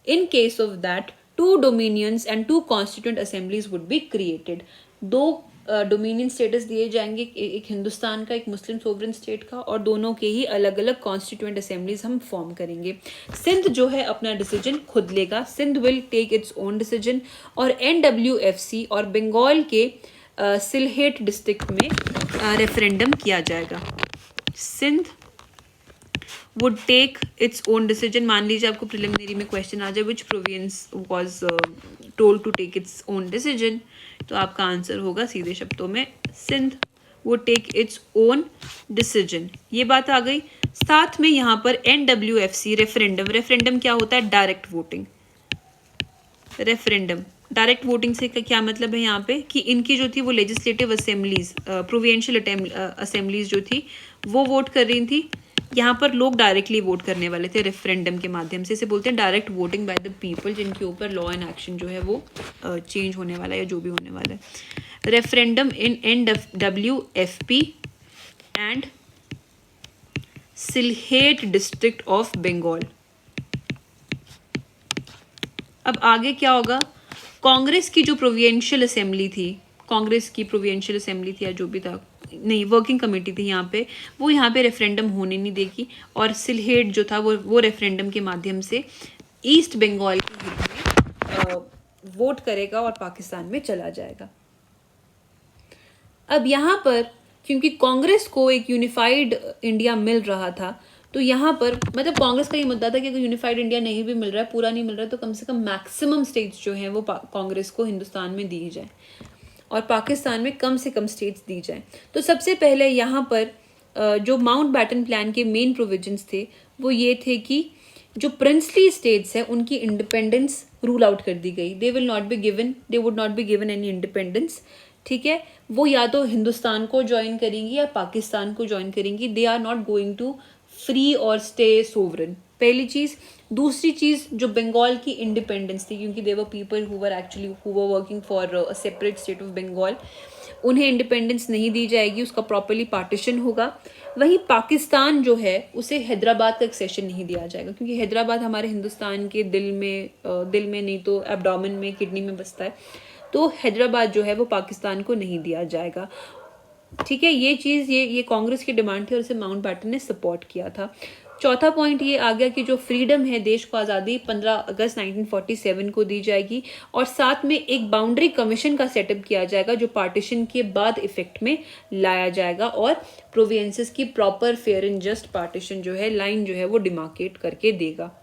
in case of that 2 dominions and 2 constituent assemblies would be created. 2 dominion status दिए जाएंगे, एक हिंदुस्तान का, एक मुस्लिम सोवरेन स्टेट का, और दोनों के ही अलग अलग कॉन्स्टिट्यूएंट असेंबलीज हम फॉर्म करेंगे। सिंध जो है अपना डिसीजन खुद लेगा, Sindh will take its own decision, और एनडब्ल्यूएफसी और बंगाल के सिलहेट डिस्ट्रिक्ट में रेफरेंडम किया जाएगा। Sindh would take its own decision। मान लीजिए आपको प्रिलिमिनरी में क्वेश्चन आ जाए, which province was told to take its own decision, तो आपका आंसर होगा सीधे शब्दों में Sindh would take its own decision। ये बात आ गई। साथ में यहाँ पर NWFC रेफरेंडम क्या होता है? Direct voting. Referendum direct voting से क्या मतलब है यहाँ पे कि इनकी जो थी वो लेजिस्लेटिव असेंबलीज, प्रोविंशियल असेंबलीज जो थी वो वोट कर रही थी, यहाँ पर लोग डायरेक्टली वोट करने वाले थे रेफरेंडम के माध्यम से। इसे बोलते हैं direct voting by the people, जिनके ऊपर लॉ एंड एक्शन जो है वो चेंज होने वाला है या जो भी होने वाला है। Referendum in NWFP and Sylhet district of Bengal. अब आगे क्या होगा? कांग्रेस की जो प्रोविंशियल असेंबली थी, कांग्रेस की प्रोविंशियल असेंबली थी या जो भी था, नहीं वर्किंग कमेटी थी यहाँ पे, वो यहाँ पे रेफरेंडम होने नहीं देगी, और सिलहेट जो था वो रेफरेंडम के माध्यम से ईस्ट बंगाल के हित में वोट करेगा और पाकिस्तान में चला जाएगा। अब यहाँ पर क्योंकि कांग्रेस को एक यूनिफाइड इंडिया मिल रहा था, तो यहाँ पर मतलब कांग्रेस का ये मुद्दा था कि अगर यूनिफाइड इंडिया नहीं भी मिल रहा है, पूरा नहीं मिल रहा है, तो कम से कम मैक्सिमम स्टेट्स जो हैं वो कांग्रेस को हिंदुस्तान में दी जाए और पाकिस्तान में कम से कम स्टेट्स दी जाए। तो सबसे पहले यहाँ पर जो माउंट बैटन प्लान के मेन प्रोविजंस थे वो ये थे कि जो प्रिंसली स्टेट्स हैं उनकी इंडिपेंडेंस रूल आउट कर दी गई। They would not be given any independence. ठीक है, वो या तो हिंदुस्तान को ज्वाइन करेंगी या पाकिस्तान को ज्वाइन करेंगी। They are not going to free और स्टे सोवरन, पहली चीज़। दूसरी चीज़, जो बंगाल की इंडिपेंडेंस थी, क्योंकि they were people who were working for a separate state of Bengal, उन्हें इंडिपेंडेंस नहीं दी जाएगी, उसका प्रॉपरली पार्टीशन होगा। वहीं पाकिस्तान जो है उसे हैदराबाद का एक्सेशन नहीं दिया जाएगा, क्योंकि हैदराबाद हमारे हिंदुस्तान के दिल में नहीं तो एब्डोमेन में, किडनी में बसता है, तो हैदराबाद जो है वो पाकिस्तान को नहीं दिया जाएगा। ठीक है, ये चीज़ ये कांग्रेस की डिमांड थी और इसे माउंट बैटन ने सपोर्ट किया था। चौथा पॉइंट ये आ गया कि जो फ्रीडम है, देश को आज़ादी 15 अगस्त 1947 को दी जाएगी और साथ में एक बाउंड्री कमीशन का सेटअप किया जाएगा जो पार्टीशन के बाद इफेक्ट में लाया जाएगा और प्रोविंसेस की proper fair and just partition जो है, लाइन जो है वो डिमार्केट करके देगा।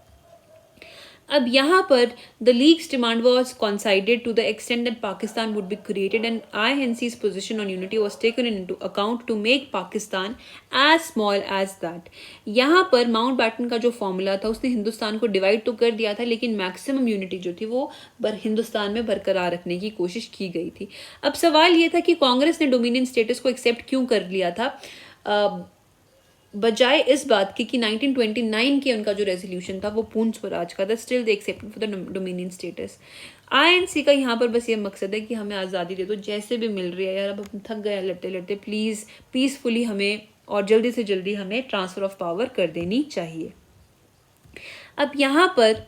अब यहाँ पर the league's demand was considered to the extent that Pakistan would be created and INC's position on unity was taken into account to make Pakistan as small as that. यहाँ पर माउंट बैटन का जो फॉर्मूला था उसने हिंदुस्तान को डिवाइड तो कर दिया था, लेकिन मैक्सिमम यूनिटी जो थी वो हिंदुस्तान में बरकरार रखने की कोशिश की गई थी। अब सवाल ये था कि कांग्रेस ने डोमिनियन स्टेटस को एक्सेप्ट क्यों कर लिया था, बजाय इस बात की कि 1929 के उनका जो रेजोल्यूशन था वो पूर्ण स्वराज का था। Still they accepted for the dominion status. INC का यहाँ पर बस ये मकसद है कि हमें आज़ादी दे दो, जैसे भी मिल रही है यार, अब हम थक गए लड़ते लड़ते, प्लीज़ पीसफुली हमें और जल्दी से जल्दी हमें ट्रांसफ़र ऑफ पावर कर देनी चाहिए। अब यहाँ पर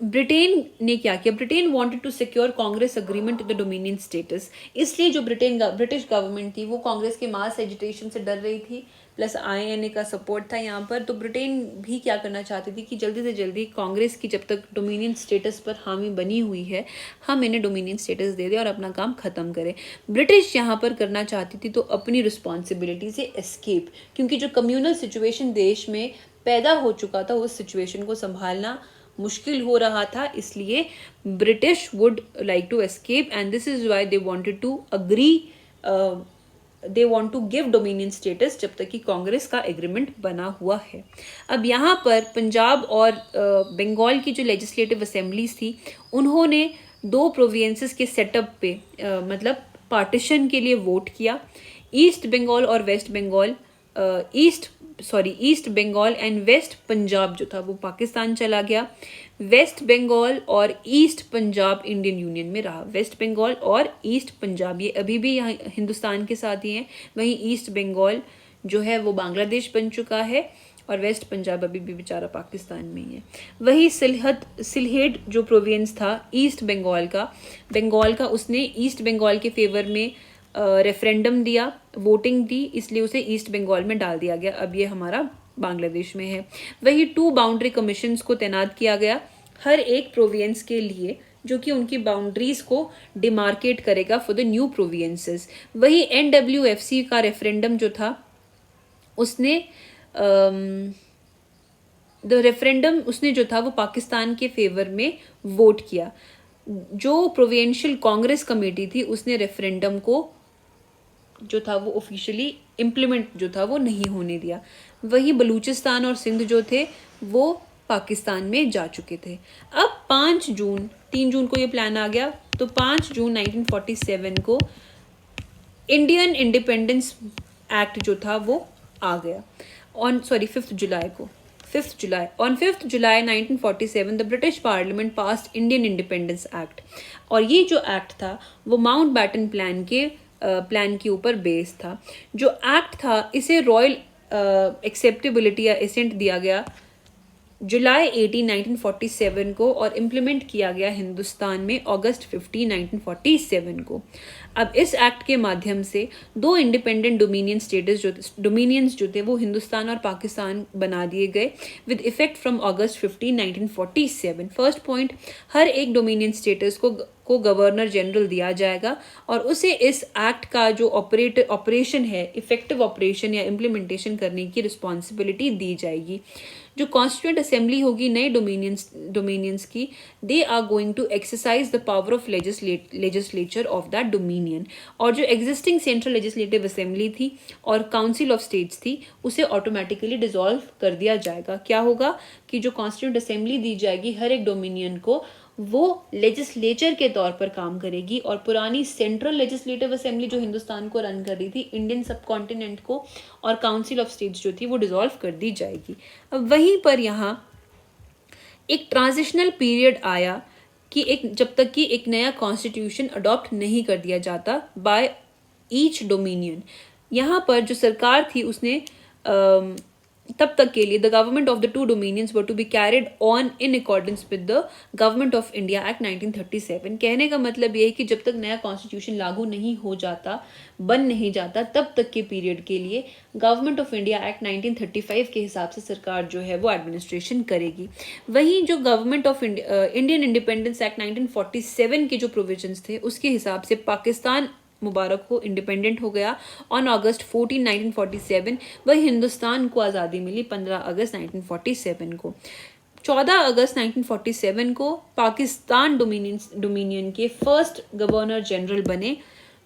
ब्रिटेन ने क्या किया, Britain wanted to secure Congress agreement to the dominion status. इसलिए जो ब्रिटिश गवर्नमेंट थी वो कांग्रेस के मास एजिटेशन से डर रही थी, प्लस INA का सपोर्ट था यहाँ पर। तो ब्रिटेन भी क्या करना चाहती थी कि जल्दी से जल्दी कांग्रेस की जब तक डोमिनियन स्टेटस पर हामी बनी हुई है, हम इन्हें डोमिनियन स्टेटस दे दें और अपना काम ख़त्म करें। ब्रिटिश यहाँ पर करना चाहती थी तो अपनी रिस्पॉन्सिबिलिटी से एस्केप, क्योंकि जो कम्यूनल सिचुएशन देश में पैदा हो चुका था उस सिचुएशन को संभालना मुश्किल हो रहा था, इसलिए British would like to escape and this is why they wanted to agree, they want to give dominion status जब तक कि कांग्रेस का एग्रीमेंट बना हुआ है। अब यहाँ पर पंजाब और बंगाल की जो लेजिस्लेटिव असेंबलीज थी उन्होंने 2 प्रोविंसेस के सेटअप पे मतलब पार्टीशन के लिए वोट किया। ईस्ट बंगाल और west Bengal, east Bengal and west Punjab जो था वो पाकिस्तान चला गया। वेस्ट बंगाल और ईस्ट पंजाब इंडियन यूनियन में रहा। वेस्ट बंगाल और ईस्ट पंजाब ये अभी भी यहाँ हिंदुस्तान के साथ ही हैं। वहीं ईस्ट बंगाल जो है वो बांग्लादेश बन चुका है और वेस्ट पंजाब अभी भी बेचारा पाकिस्तान में ही है। वही सिलहेट जो प्रोविंस था ईस्ट बंगाल का उसने ईस्ट बंगाल के फेवर में रेफरेंडम दिया, वोटिंग दी, इसलिए उसे ईस्ट बंगाल में डाल दिया गया। अब ये हमारा बांग्लादेश में है। वही 2 बाउंड्री कमीशंस को तैनात किया गया हर एक प्रोविंस के लिए, जो कि उनकी बाउंड्रीज को डिमार्केट करेगा फॉर द न्यू प्रोविंसेस। वही NWFC का रेफरेंडम जो था उसने जो था वो पाकिस्तान के फेवर में वोट किया। जो प्रोविंशियल कांग्रेस कमेटी थी उसने रेफरेंडम को जो था वो ऑफिशियली इम्प्लीमेंट जो था वो नहीं होने दिया। वही बलूचिस्तान और सिंध जो थे वो पाकिस्तान में जा चुके थे। अब 3 जून को ये प्लान आ गया, तो 5 जून 1947 को इंडियन इंडिपेंडेंस एक्ट जो था वो आ गया। 5th July. On 5th July 1947, the British Parliament passed Indian Independence Act. और ये जो एक्ट था वो माउंट बैटन प्लान के ऊपर बेस था। जो एक्ट था इसे रॉयल एक्सेप्टेबिलिटी या एसेंट दिया गया जुलाई 18, 1947 को और इम्प्लीमेंट किया गया हिंदुस्तान में अगस्त 15, 1947 को। अब इस एक्ट के माध्यम से 2 इंडिपेंडेंट डोमिनियंस जो थे वो हिंदुस्तान और पाकिस्तान बना दिए गए with effect from August 15, 1947। First point, हर एक डोमिनियन स्टेटस को को गवर्नर जनरल दिया जाएगा और उसे इस एक्ट का जो ऑपरेशन है, इफेक्टिव ऑपरेशन या इम्प्लीमेंटेशन करने की रिस्पॉन्सिबिलिटी दी जाएगी। जो कॉन्स्टिट्यूएंट असेंबली होगी नए डोमिनियंस की, they are going to exercise the power of legislature of that dominion. और जो एग्जिस्टिंग सेंट्रल लेजिस्लेटिव असेंबली थी और काउंसिल ऑफ स्टेट्स थी, उसे ऑटोमेटिकली डिसॉल्व कर दिया जाएगा। क्या होगा कि जो कॉन्स्टिट्यूएंट असेंबली दी जाएगी हर एक डोमिनियन को, वो लेजिस्लेचर के तौर पर काम करेगी और पुरानी सेंट्रल लेजिस्लेटिव असेंबली जो हिंदुस्तान को रन कर रही थी, इंडियन सब कॉन्टिनेंट को, और काउंसिल ऑफ स्टेट्स जो थी वो डिसॉल्व कर दी जाएगी। अब वहीं पर यहाँ एक ट्रांजिशनल पीरियड आया कि जब तक कि एक नया कॉन्स्टिट्यूशन अडॉप्ट नहीं कर दिया जाता बाय ईच डोमिनियन। यहाँ पर जो सरकार थी उसने तब तक के लिए the government of the two dominions were to be carried on in accordance with the government of India act 1937। कहने का मतलब ये है कि जब तक नया कॉन्स्टिट्यूशन लागू नहीं हो जाता, बन नहीं जाता, तब तक के पीरियड के लिए गवर्नमेंट ऑफ इंडिया एक्ट 1935 के हिसाब से सरकार जो है वो एडमिनिस्ट्रेशन करेगी। वहीं जो government of Indian independence act 1947 के जो प्रोविजंस थे उसके हिसाब से पाकिस्तान मुबारक को इंडिपेंडेंट हो गया ऑन अगस्त 14, 1947। वही हिंदुस्तान को आज़ादी मिली 15 अगस्त 1947 को। 14 अगस्त 1947 को पाकिस्तान डोमिनियन के फर्स्ट गवर्नर जनरल बने।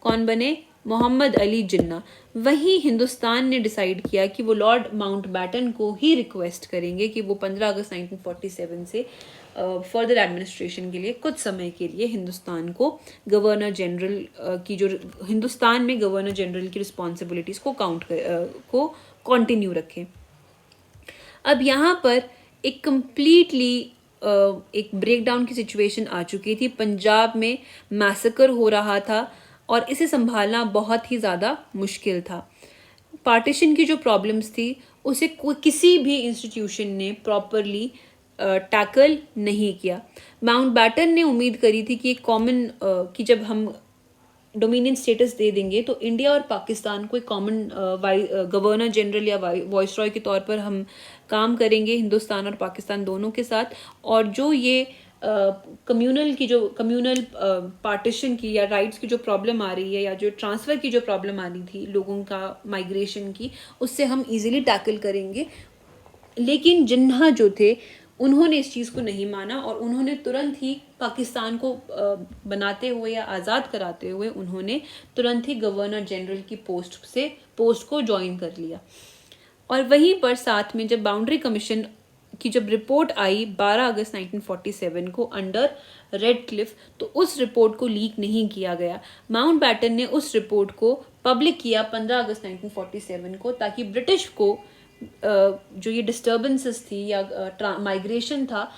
कौन बने? मोहम्मद अली जिन्ना। वहीं हिंदुस्तान ने डिसाइड किया कि वो लॉर्ड माउंटबैटन को ही रिक्वेस्ट करेंगे कि वो 15 अगस्त 1947 से फर्दर एडमिनिस्ट्रेशन के लिए कुछ समय के लिए हिंदुस्तान को गवर्नर जनरल की जो हिंदुस्तान में गवर्नर जनरल की रिस्पॉन्सिबिलिटीज को कंटिन्यू रखें। अब यहाँ पर एक कंप्लीटली एक ब्रेकडाउन की सिचुएशन आ चुकी थी। पंजाब में मैसेकर हो रहा था और इसे संभालना बहुत ही ज़्यादा मुश्किल था। पार्टीशन की जो प्रॉब्लम्स थी उसे किसी भी इंस्टीट्यूशन ने प्रॉपरली टैकल नहीं किया। माउंटबैटन ने उम्मीद करी थी कि एक कॉमन कि जब हम डोमिनियन स्टेटस दे देंगे तो इंडिया और पाकिस्तान को एक कॉमन गवर्नर जनरल या वॉइसरॉय के तौर पर हम काम करेंगे, हिंदुस्तान और पाकिस्तान दोनों के साथ। और जो ये कम्यूनल पार्टीशन की या राइट्स की जो प्रॉब्लम आ रही है या जो ट्रांसफ़र की जो प्रॉब्लम आ रही थी लोगों का माइग्रेशन की, उससे हम इजीली टैकल करेंगे। लेकिन जिन्ना जो थे उन्होंने इस चीज़ को नहीं माना और उन्होंने तुरंत ही पाकिस्तान को बनाते हुए या आज़ाद कराते हुए उन्होंने तुरंत ही गवर्नर जनरल की पोस्ट को ज्वाइन कर लिया। और वहीं पर साथ में जब बाउंड्री कमीशन की जब रिपोर्ट आई 12 अगस्त 1947 को अंडर रेड क्लिफ, तो उस रिपोर्ट को लीक नहीं किया गया। माउंटबैटन ने उस रिपोर्ट को पब्लिक किया 15 अगस्त 1947 को, ताकि ब्रिटिश को जो ये डिस्टर्बेंसेस थी या माइग्रेशन था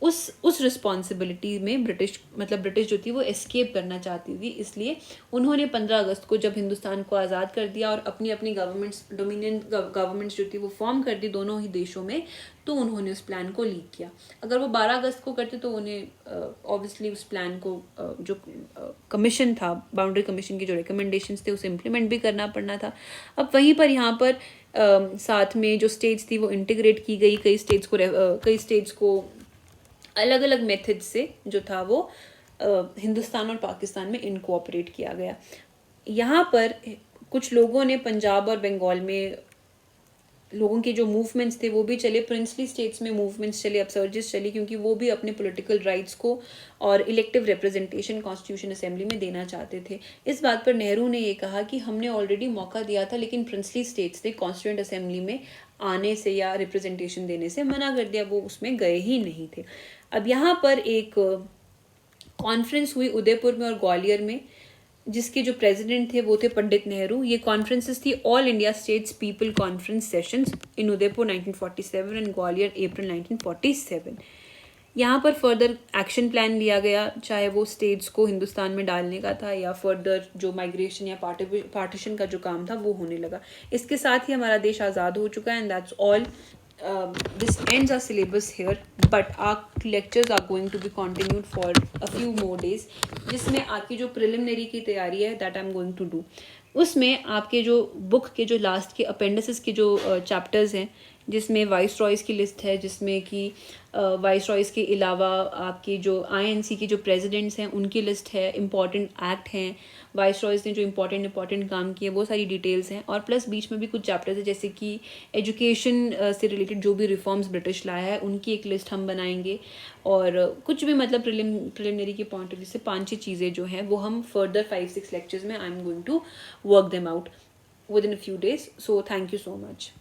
उस रिस्पॉन्सिबिलिटी में ब्रिटिश जो थी वो एस्केप करना चाहती थी। इसलिए उन्होंने 15 अगस्त को जब हिंदुस्तान को आज़ाद कर दिया और अपनी गवर्नमेंट्स, डोमिनियन गवर्नमेंट्स जो थी वो फॉर्म कर दी दोनों ही देशों में, तो उन्होंने उस प्लान को लीक किया। अगर वो 12 अगस्त को करते तो उन्हें ऑब्वियसली उस प्लान को जो कमीशन था, बाउंड्री कमीशन के जो रिकमेंडेशंस थे, उसे इम्प्लीमेंट भी करना पड़ना था। अब वहीं पर यहाँ पर साथ में जो स्टेट्स थी वो इंटीग्रेट की गई। कई स्टेट्स को अलग अलग मेथड से जो था वो हिंदुस्तान और पाकिस्तान में इनकोऑपरेट किया गया। यहाँ पर कुछ लोगों ने पंजाब और बंगाल में लोगों के जो मूवमेंट्स थे वो भी चले, प्रिंसली स्टेट्स में मूवमेंट्स चले, अपसर्जेस चली, क्योंकि वो भी अपने पॉलिटिकल राइट्स को और इलेक्टिव रिप्रेजेंटेशन कॉन्स्टिट्यूशन असेंबली में देना चाहते थे। इस बात पर नेहरू ने ये कहा कि हमने ऑलरेडी मौका दिया था, लेकिन प्रिंसली स्टेट्स ने कॉन्स्टिट्यूएंट असेंबली में आने से या रिप्रेजेंटेशन देने से मना कर दिया, वो उसमें गए ही नहीं थे। अब यहाँ पर एक कॉन्फ्रेंस हुई उदयपुर में और ग्वालियर में, जिसके जो प्रेसिडेंट थे वो थे पंडित नेहरू। ये कॉन्फ्रेंसेस थी all India states people conference sessions in Udaipur 1947 and Gwalior April 1947। यहाँ पर फर्दर एक्शन प्लान लिया गया, चाहे वो स्टेट्स को हिंदुस्तान में डालने का था या फर्दर जो माइग्रेशन या पार्टीशन का जो काम था वो होने लगा। इसके साथ ही हमारा देश आज़ाद हो चुका है। And that's all. This ends our syllabus here, but our lectures are going to be continued for a few more days, जिसमें आपकी जो प्रिलिमिनरी की तैयारी है that I'm going to do, उसमें आपके जो बुक के जो लास्ट के अपेंडिसेस के जो चैप्टर्स हैं जिसमें वाइस रॉयज़ की लिस्ट है, जिसमें कि वाइस रॉयज़ के अलावा आपके जो आईएनसी के जो प्रेसिडेंट्स हैं उनकी लिस्ट है, इम्पॉर्टेंट एक्ट हैं, वाइस रॉयज़ ने जो इम्पॉर्टेंट काम किए, वो सारी डिटेल्स हैं। और प्लस बीच में भी कुछ चैप्टर्स है, जैसे कि एजुकेशन से रिलेटेड जो भी रिफॉर्म्स ब्रिटिश लाया है उनकी एक लिस्ट हम बनाएंगे। और कुछ भी मतलब प्रिलिमिनरी के पॉइंट ऑफ व्यू से 5-6 चीज़ें जो हैं वो हम फर्दर 5-6 लेक्चर्स में I am going to work them out within a few days. So thank you so much.